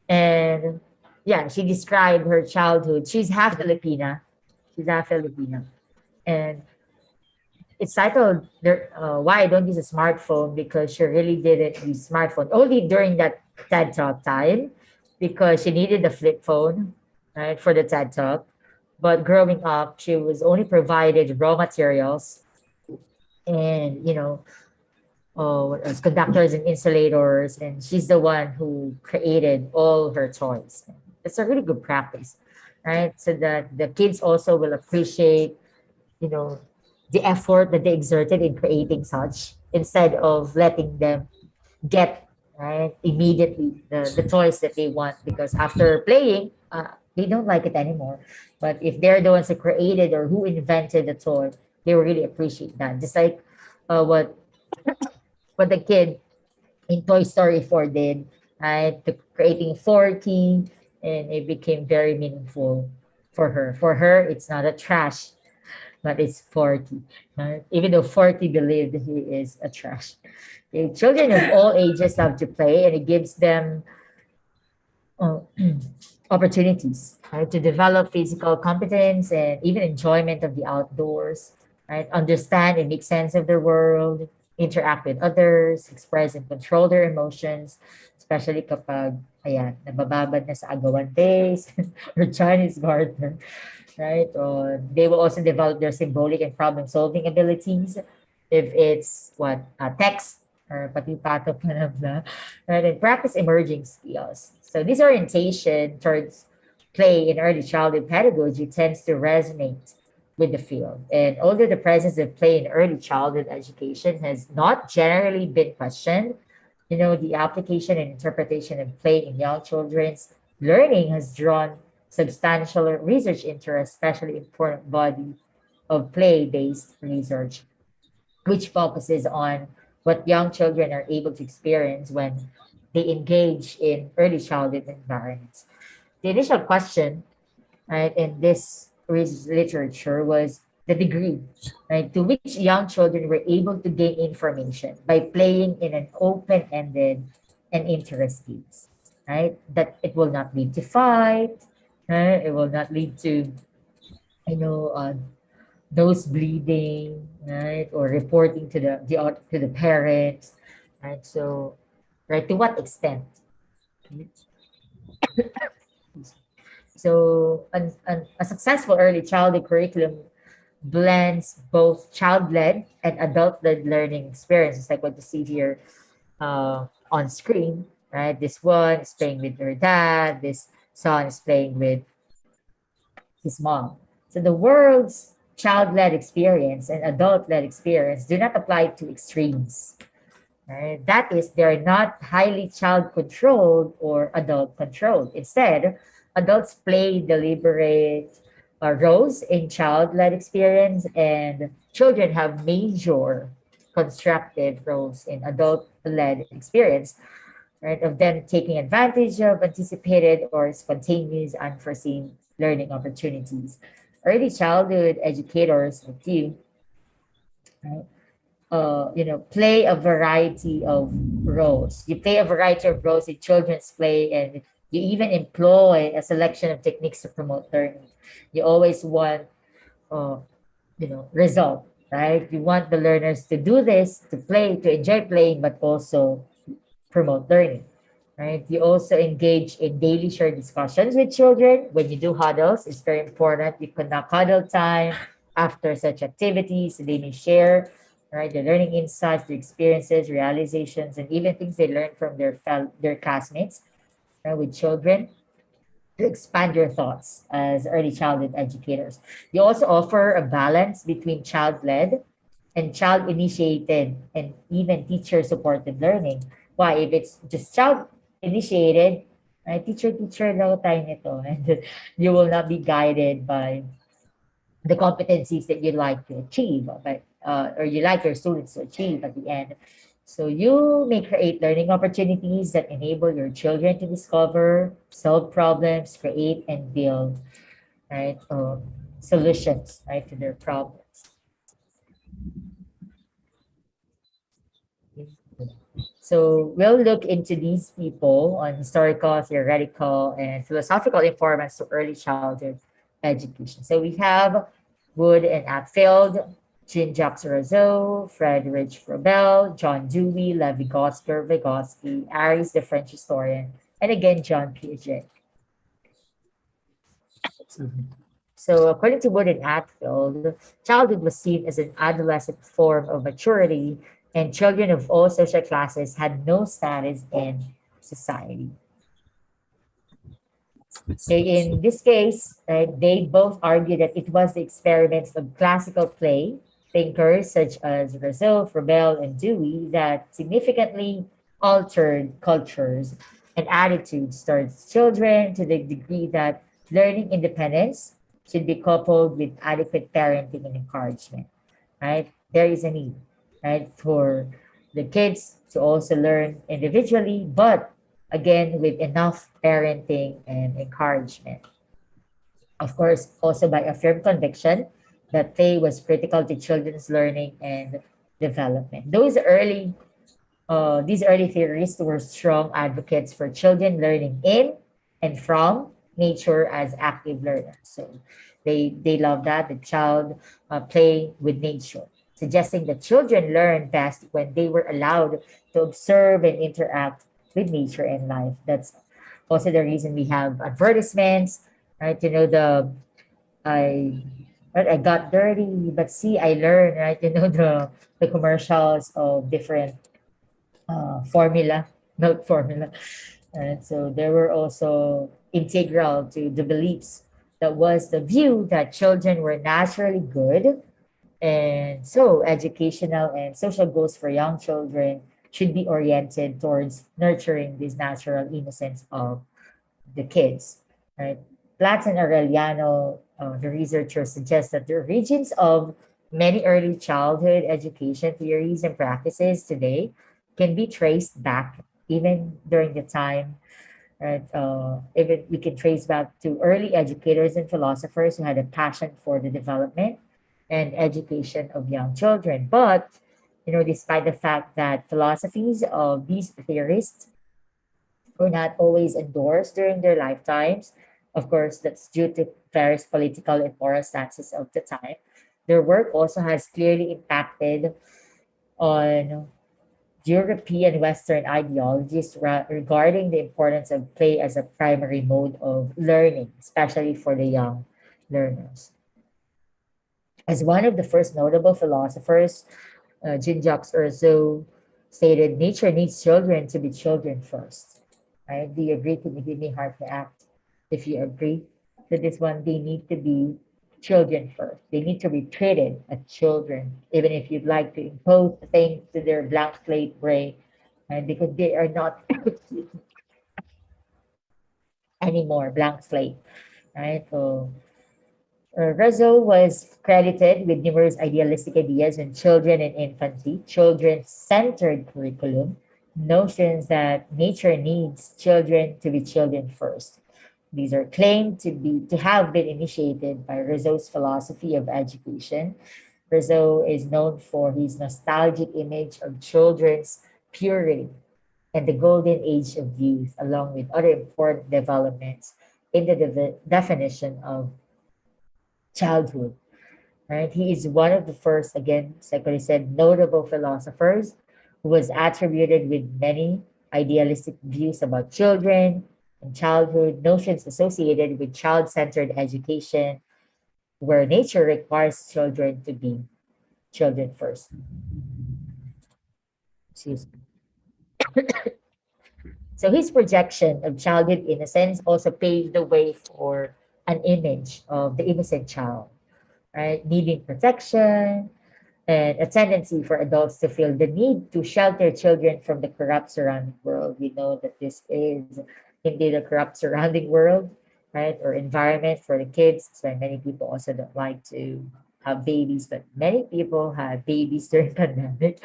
and yeah, she described her childhood. She's half Filipina. She's half Filipina, and it's titled "Why I Don't Use a Smartphone," because she really didn't use smartphone only during that TED talk time, because she needed a flip phone, right, for the TED talk. But growing up, she was only provided raw materials and what else? Conductors and insulators, and she's the one who created all her toys. It's a really good practice, right? So that the kids also will appreciate, you know, the effort that they exerted in creating such, instead of letting them get right immediately the toys that they want, because after playing, they don't like it anymore. But if they're the ones who created or who invented the toy, they will really appreciate that. Just like what the kid in Toy Story 4 did, right? To creating Forky, and it became very meaningful for her. For her, it's not a trash, but it's Forky. Right? Even though Forky believed he is a trash. Okay, children of all ages love to play, and it gives them uh, opportunities, right, to develop physical competence and even enjoyment of the outdoors, right? Understand and make sense of their world, interact with others, express and control their emotions, especially kapag, ayan, nabababad na sa agawan days or Chinese garter, right? Or they will also develop their symbolic and problem-solving abilities. If it's text or pati pato panabla, right? And practice emerging skills. So this orientation towards play in early childhood pedagogy tends to resonate with the field. And although the presence of play in early childhood education has not generally been questioned, the application and interpretation of play in young children's learning has drawn substantial research into a especially important body of play-based research, which focuses on what young children are able to experience when they engage in early childhood environments. The initial question, right, in this literature was the degree, right, to which young children were able to gain information by playing in an open-ended and interest games, right? That it will not lead to fight, right? It will not lead to, nose bleeding, right, or reporting to the parents, right? So, right, to what extent? So, a successful early childhood curriculum blends both child-led and adult-led learning experiences, like what you see here on screen, right? This one is playing with her dad. This son is playing with his mom. So the world's child-led experience and adult-led experience do not apply to extremes. Right? That is, they're not highly child-controlled or adult-controlled. Instead, adults play deliberate roles in child-led experience, and children have major constructive roles in adult-led experience, right? Of them taking advantage of anticipated or spontaneous, unforeseen learning opportunities. Early childhood educators like you, right? Play a variety of roles. You play a variety of roles in children's play, and you even employ a selection of techniques to promote learning. You always want, result, right? You want the learners to do this, to play, to enjoy playing, but also promote learning, right? You also engage in daily shared discussions with children. When you do huddles, it's very important. You conduct huddle time after such activities. They may share, right, their learning insights, their experiences, realizations, and even things they learned from their classmates, right, with children, to expand your thoughts as early childhood educators. You also offer a balance between child-led and child-initiated and even teacher-supported learning. Why? If it's just child-initiated, right, teacher daw tayo nito, and you will not be guided by the competencies that you'd like to achieve, but or you like your students to achieve at the end. So you may create learning opportunities that enable your children to discover, solve problems, create, and build, right? solutions, right, to their problems. So we'll look into these people on historical, theoretical, and philosophical informants to early childhood education. So we have Wood and Atfield, Jean-Jacques Rousseau, Friedrich Froebel, John Dewey, Vygotsky, Aries, the French historian, and again, John Piaget. So according to Wood and Atfield, childhood was seen as an adolescent form of maturity, and children of all social classes had no status in society. In this case, they both argue that it was the experiments of classical play thinkers such as Rousseau, Froebel, and Dewey that significantly altered cultures and attitudes towards children to the degree that learning independence should be coupled with adequate parenting and encouragement. Right? There is a need, right, for the kids to also learn individually, but again with enough parenting and encouragement. Of course, also by a firm conviction that play was critical to children's learning and development. These early theorists were strong advocates for children learning in and from nature as active learners. So they love that the child play with nature, suggesting that children learn best when they were allowed to observe and interact with nature and life. That's also the reason we have advertisements, right? You know, I I got dirty, but see, I learned, right? You know, the commercials of different formula, milk formula. And so they were also integral to the beliefs that was the view that children were naturally good. And so educational and social goals for young children should be oriented towards nurturing this natural innocence of the kids, right? Platz and Aureliano, the researcher, suggests that the origins of many early childhood education theories and practices today can be traced back even during the time, right? Even we can trace back to early educators and philosophers who had a passion for the development and education of young children. But, you know, despite the fact that philosophies of these theorists were not always endorsed during their lifetimes. Of course, that's due to various political and moral stances of the time. Their work also has clearly impacted on European Western ideologies regarding the importance of play as a primary mode of learning, especially for the young learners. As one of the first notable philosophers, Jean-Jacques Rousseau stated, nature needs children to be children first. Right? Do you agree? Can you give me heart react if you agree to this one? They need to be children first. They need to be treated as children, even if you'd like to impose things to their blank slate brain, right? Because they are not anymore blank slate, right? So Rousseau was credited with numerous idealistic ideas on children and infancy, children-centered curriculum, notions that nature needs children to be children first. These are claimed to have been initiated by Rousseau's philosophy of education. Rousseau is known for his nostalgic image of children's purity and the golden age of youth, along with other important developments in the definition of childhood. Right? He is one of the first, again, like what I said, notable philosophers who was attributed with many idealistic views about children and childhood, notions associated with child-centered education, where nature requires children to be children first. Excuse me. So his projection of childhood innocence also paved the way for an image of the innocent child, right? Needing protection, and a tendency for adults to feel the need to shelter children from the corrupt surrounding world. We know that this is indeed a corrupt surrounding world, right? Or environment for the kids. So many people also don't like to have babies, but many people had babies during pandemic.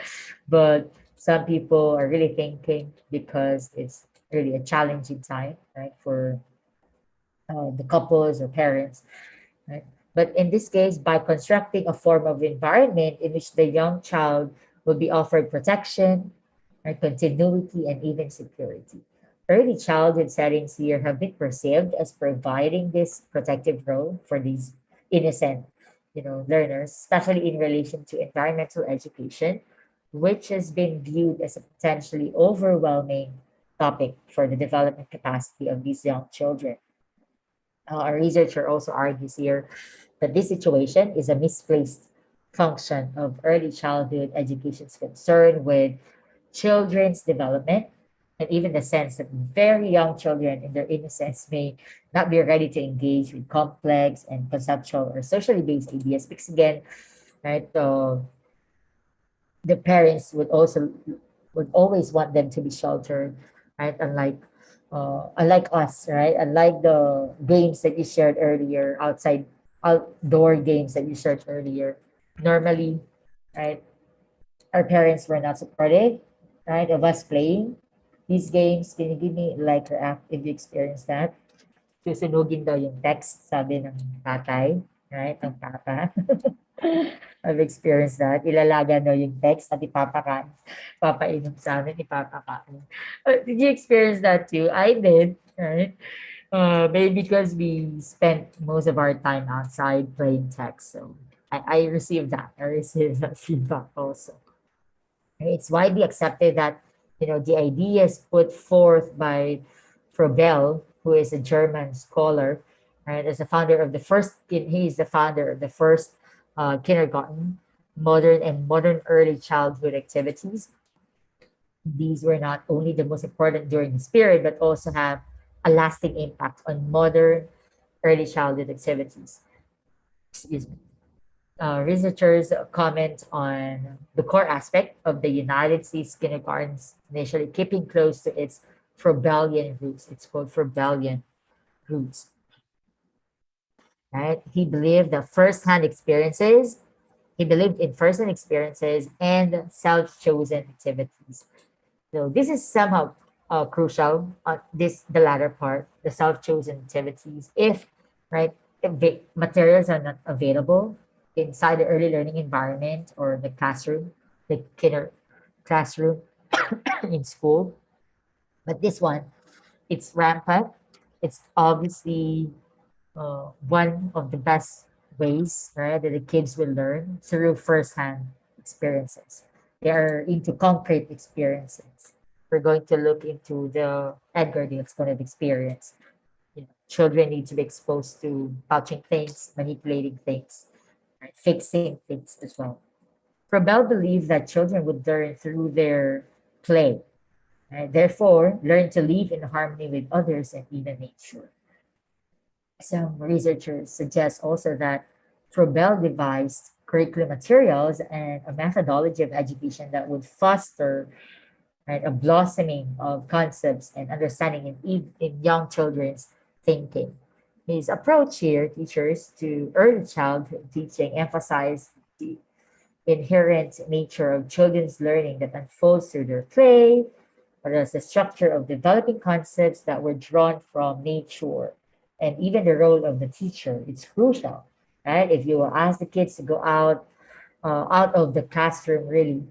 But some people are really thinking because it's really a challenging time, right? For the couples or parents, right? But in this case, by constructing a form of environment in which the young child will be offered protection, right, continuity, and even security. Early childhood settings here have been perceived as providing this protective role for these innocent, learners, especially in relation to environmental education, which has been viewed as a potentially overwhelming topic for the development capacity of these young children. Our researcher also argues here that this situation is a misplaced function of early childhood education's concern with children's development, and even the sense that very young children in their innocence may not be ready to engage with complex and conceptual or socially based ideas. Because again, right, the parents would always want them to be sheltered, right? Unlike us, right? Unlike the games that you shared earlier, outdoor games that you shared earlier. Normally, right, our parents were not supportive, right, of us playing these games. Can you give me like or app if you experience that? Susunugin daw yung text, sabi ng tatay, right, ng papa. I've experienced that. Ilalaga daw yung text at ipapakain. Papainom sa amin, ipapakain. Did you experience that too? I did, right? Maybe because we spent most of our time outside playing text. So I received that. I received that feedback also. It's widely accepted that the ideas put forth by Froebel, who is a German scholar, right, as the founder of the first. He is the founder of the first kindergarten, modern early childhood activities. These were not only the most important during this period, but also have a lasting impact on modern early childhood activities. Excuse me. Researchers comment on the core aspect of the United States kindergartens initially keeping close to its Froebelian roots. It's called Froebelian roots. Right? He believed in firsthand experiences and self-chosen activities. So this is somehow crucial. The latter part, the self-chosen activities. If materials are not available inside the early learning environment or the classroom, the kinder classroom in school. But this one, it's rampant. It's obviously one of the best ways, right, that the kids will learn through firsthand experiences. They are into concrete experiences. We're going to look into the Edgar Dale's kind of experience. Children need to be exposed to touching things, manipulating things, right, fixing things as well. Froebel believed that children would learn through their play, right? Therefore, learn to live in harmony with others and even nature. Some researchers suggest also that Froebel devised curriculum materials and a methodology of education that would foster, right, a blossoming of concepts and understanding in young children's thinking. His approach here, teachers, to early childhood teaching emphasized the inherent nature of children's learning that unfolds through their play, or as the structure of developing concepts that were drawn from nature, and even the role of the teacher. It's crucial, right? If you ask the kids to go out of the classroom, really,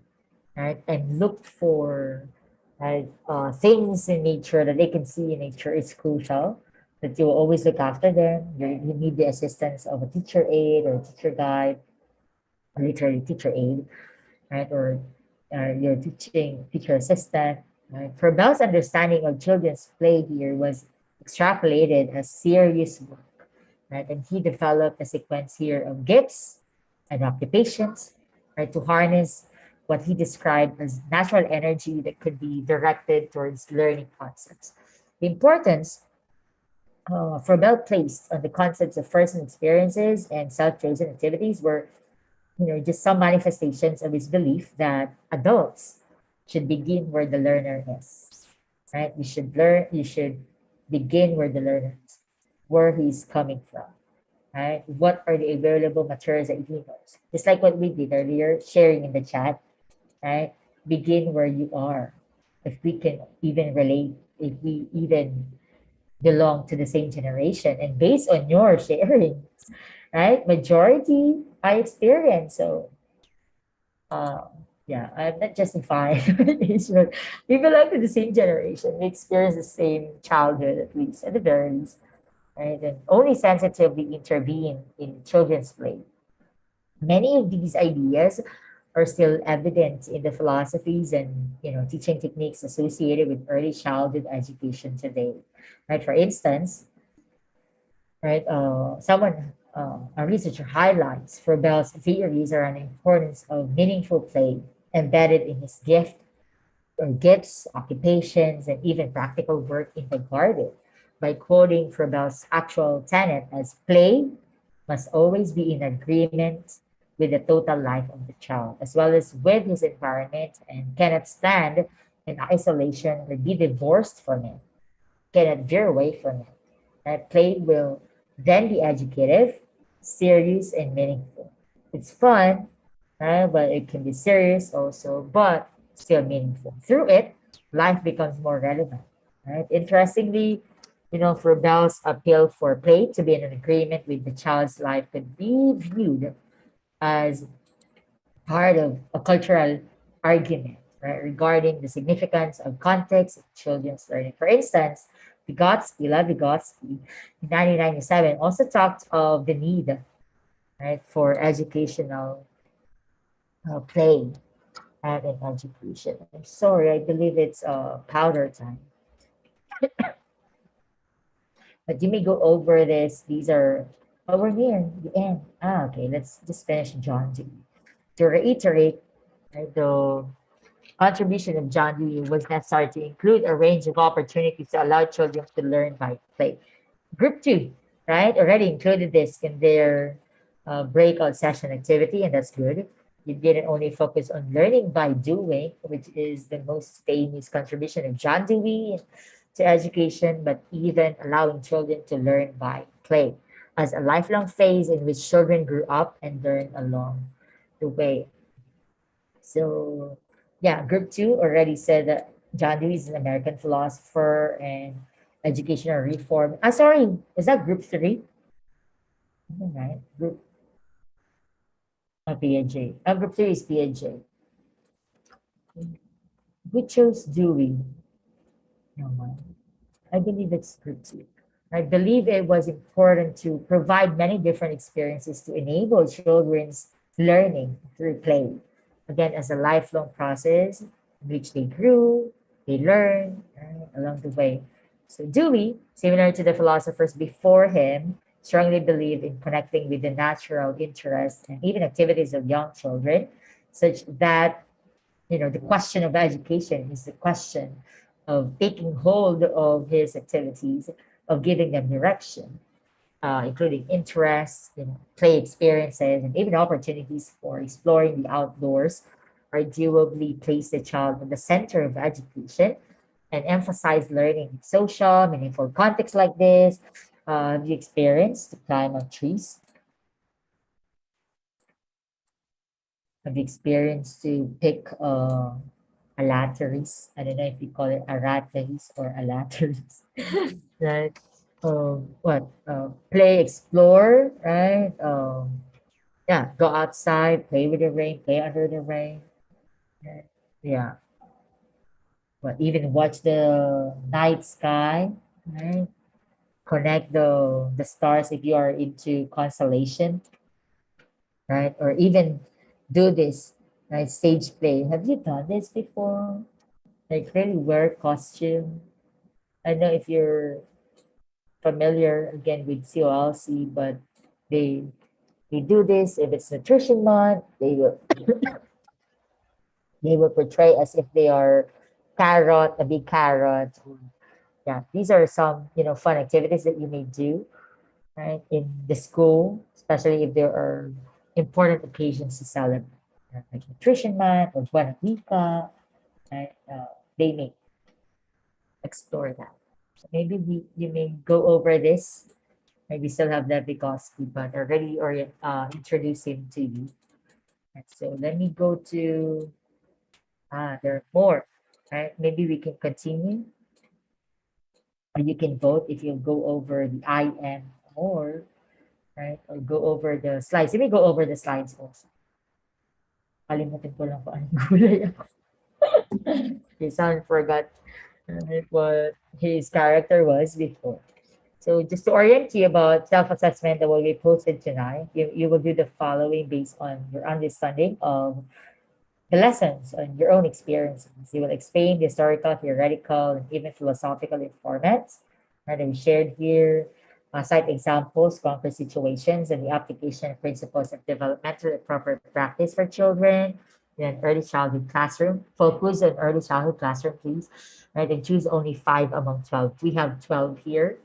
right, and look for, right, things in nature that they can see in nature, it's crucial that you will always look after them. You need the assistance of a teacher aide or a teacher guide, or literally teacher aide, right, or your teacher assistant. Right? For Bell's understanding of children's play here was extrapolated as serious work, right? And he developed a sequence here of gifts and occupations, right, to harness what he described as natural energy that could be directed towards learning concepts. The importance Froebel placed on the concepts of first-hand experiences and self-chosen activities were, just some manifestations of his belief that adults should begin where the learner is, right? You should begin where the learner is, where he's coming from, right? What are the available materials that he knows? Just like what we did earlier, sharing in the chat, right? Begin where you are. If we can even relate, if we even belong to the same generation, and based on your sharing, right? Majority I experience. So, uh, yeah, I'm not justifying age, but we belong to the same generation. We experience the same childhood, at least, at the very least, right? And only sensitively intervene in children's play. Many of these ideas are still evident in the philosophies and teaching techniques associated with early childhood education today. Right? For instance, right, a researcher highlights Froebel's theories around the importance of meaningful play embedded in his or gifts, occupations, and even practical work in the garden by quoting Froebel's actual tenet as play must always be in agreement with the total life of the child, as well as with his environment, and cannot stand in isolation or be divorced from it, cannot veer away from it. That play will then be educative, serious, and meaningful. It's fun, right? But it can be serious also, but still meaningful. Through it, life becomes more relevant, right? Interestingly, for Bell's appeal for play to be in an agreement with the child's life could be viewed as part of a cultural argument, right, regarding the significance of context of children's learning. For instance, Vygotsky, in 1997, also talked of the need, right, for educational play and in education. I'm sorry, I believe it's powder time. But you may go over this. These are, oh, we're near the end. Okay, let's just finish John Dewey. To reiterate, right, the contribution of John Dewey was necessary to include a range of opportunities to allow children to learn by play. Group 2, right, already included this in their breakout session activity, and that's good. You didn't only focus on learning by doing, which is the most famous contribution of John Dewey to education, but even allowing children to learn by play as a lifelong phase in which children grew up and learned along the way. So, yeah, group 2 already said that John Dewey is an American philosopher and educational reform. Sorry, is that group 3? All right, group PNJ. Group 3 is PNJ. Who chose Dewey? No one. I believe it's group 2. I believe it was important to provide many different experiences to enable children's learning through play. Again, as a lifelong process in which they grew, they learned along the way. So Dewey, similar to the philosophers before him, strongly believed in connecting with the natural interests and even activities of young children, such that the question of education is the question of taking hold of his activities, of giving them direction, including interests, play experiences, and even opportunities for exploring the outdoors, arguably place the child in the center of education and emphasize learning in social, meaningful contexts like this. Have you experienced to climb on trees? Have you experienced to pick alateries? I don't know if you call it arateries or alateries. Right? What? Play, explore, right? Yeah, go outside, play with the rain, play under the rain. Right? Yeah. But even watch the night sky, right? Connect the stars if you are into constellation, right? Or even do this, right? Stage play. Have you done this before? Like really wear costume. I know if you're familiar again with COLC, but they they do this if it's nutrition month. They will portray as if they are carrot, a big carrot. Yeah, these are some fun activities that you may do right in the school, especially if there are important occasions to celebrate, like nutrition month or Buena Vika. Right? They may explore that. So maybe you may go over this. Maybe still have that because but already introduce him to you. Right, so let me go to there are more. Right? Maybe we can continue. Or you can vote if you go over the I am more. right? Or go over the slides. Let me go over the slides also. Kalimutin ko lang kung anong gulay ako. Okay, someone forgot what his character was before. So just to orient you about self-assessment that will be posted tonight, you will do the following based on your understanding of the lessons and your own experiences. You will explain the historical, theoretical, and even philosophical formats that we shared here, cite examples, concrete situations, and the application of principles of developmental and proper practice for children in an early childhood classroom. Focus on early childhood classroom, please. Right, and choose only 5 among 12. We have 12 here,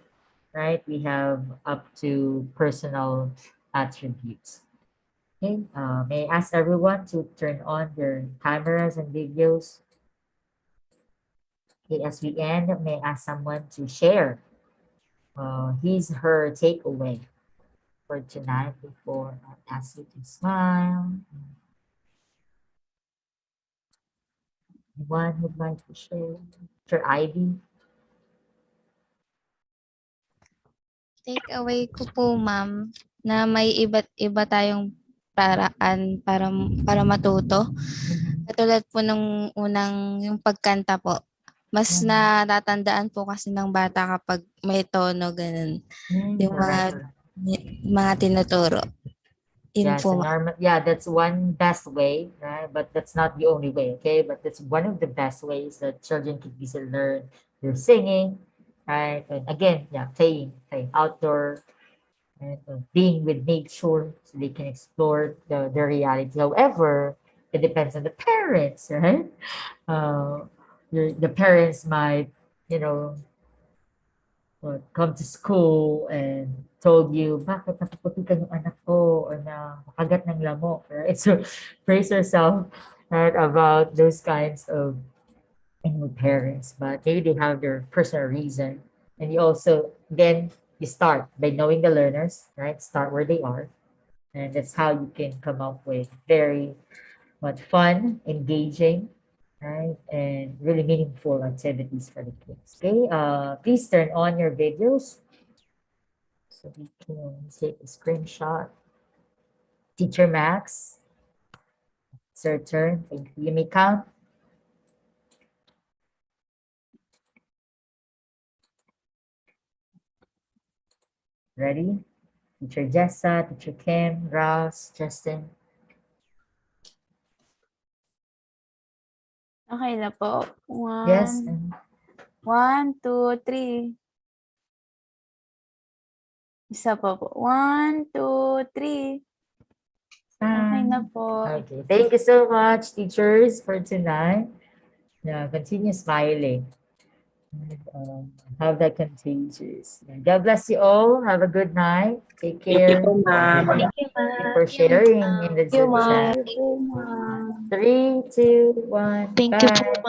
right? We have up to personal attributes. Okay, may I ask everyone to turn on their cameras and videos? Okay, as we end, may I ask someone to share his, her takeaway for tonight before I ask you to smile. Anyone who'd like to share? Sir Ivy? Take away ko po, ma'am, na may iba't iba tayong paraan para matuto. Katulad po nung unang yung pagkanta po. Mas natatandaan po kasi ng bata kapag may tono, ganun. Yung mga tinuturo. Yun Yes, po, and normal, yeah, that's one best way, right? But that's not the only way, okay? But that's one of the best ways that children can easily learn through singing, right? And again, yeah, playing outdoor, and being with nature so they can explore the reality. However, it depends on the parents, right? The parents might, you know, come to school and told you, bakit napuputikan yung anak ko or na makagat ng lamok, right? So praise yourself, right, about those kinds of parents, but maybe they have their personal reason. And you also, then you start by knowing the learners, right? Start where they are. And that's how you can come up with very much fun, engaging, right? And really meaningful activities for the kids. Okay, please turn on your videos so we can take a screenshot. Teacher Max, it's your turn. Thank you. You may count. Ready? Teacher Jessa, Teacher Kim, Ross, Justin. Okay na po. Yes. 1, 2, 3. Isa pa po. 1, 2, 3. Okay na po. Okay. Thank you so much, teachers, for tonight. Continue smiling. Have that contagious. God bless you all. Have a good night. Take care. Thank you, ma'am. Thank you for sharing in the Zoom chat. 3, 2, 1. Thank you po, ma'am.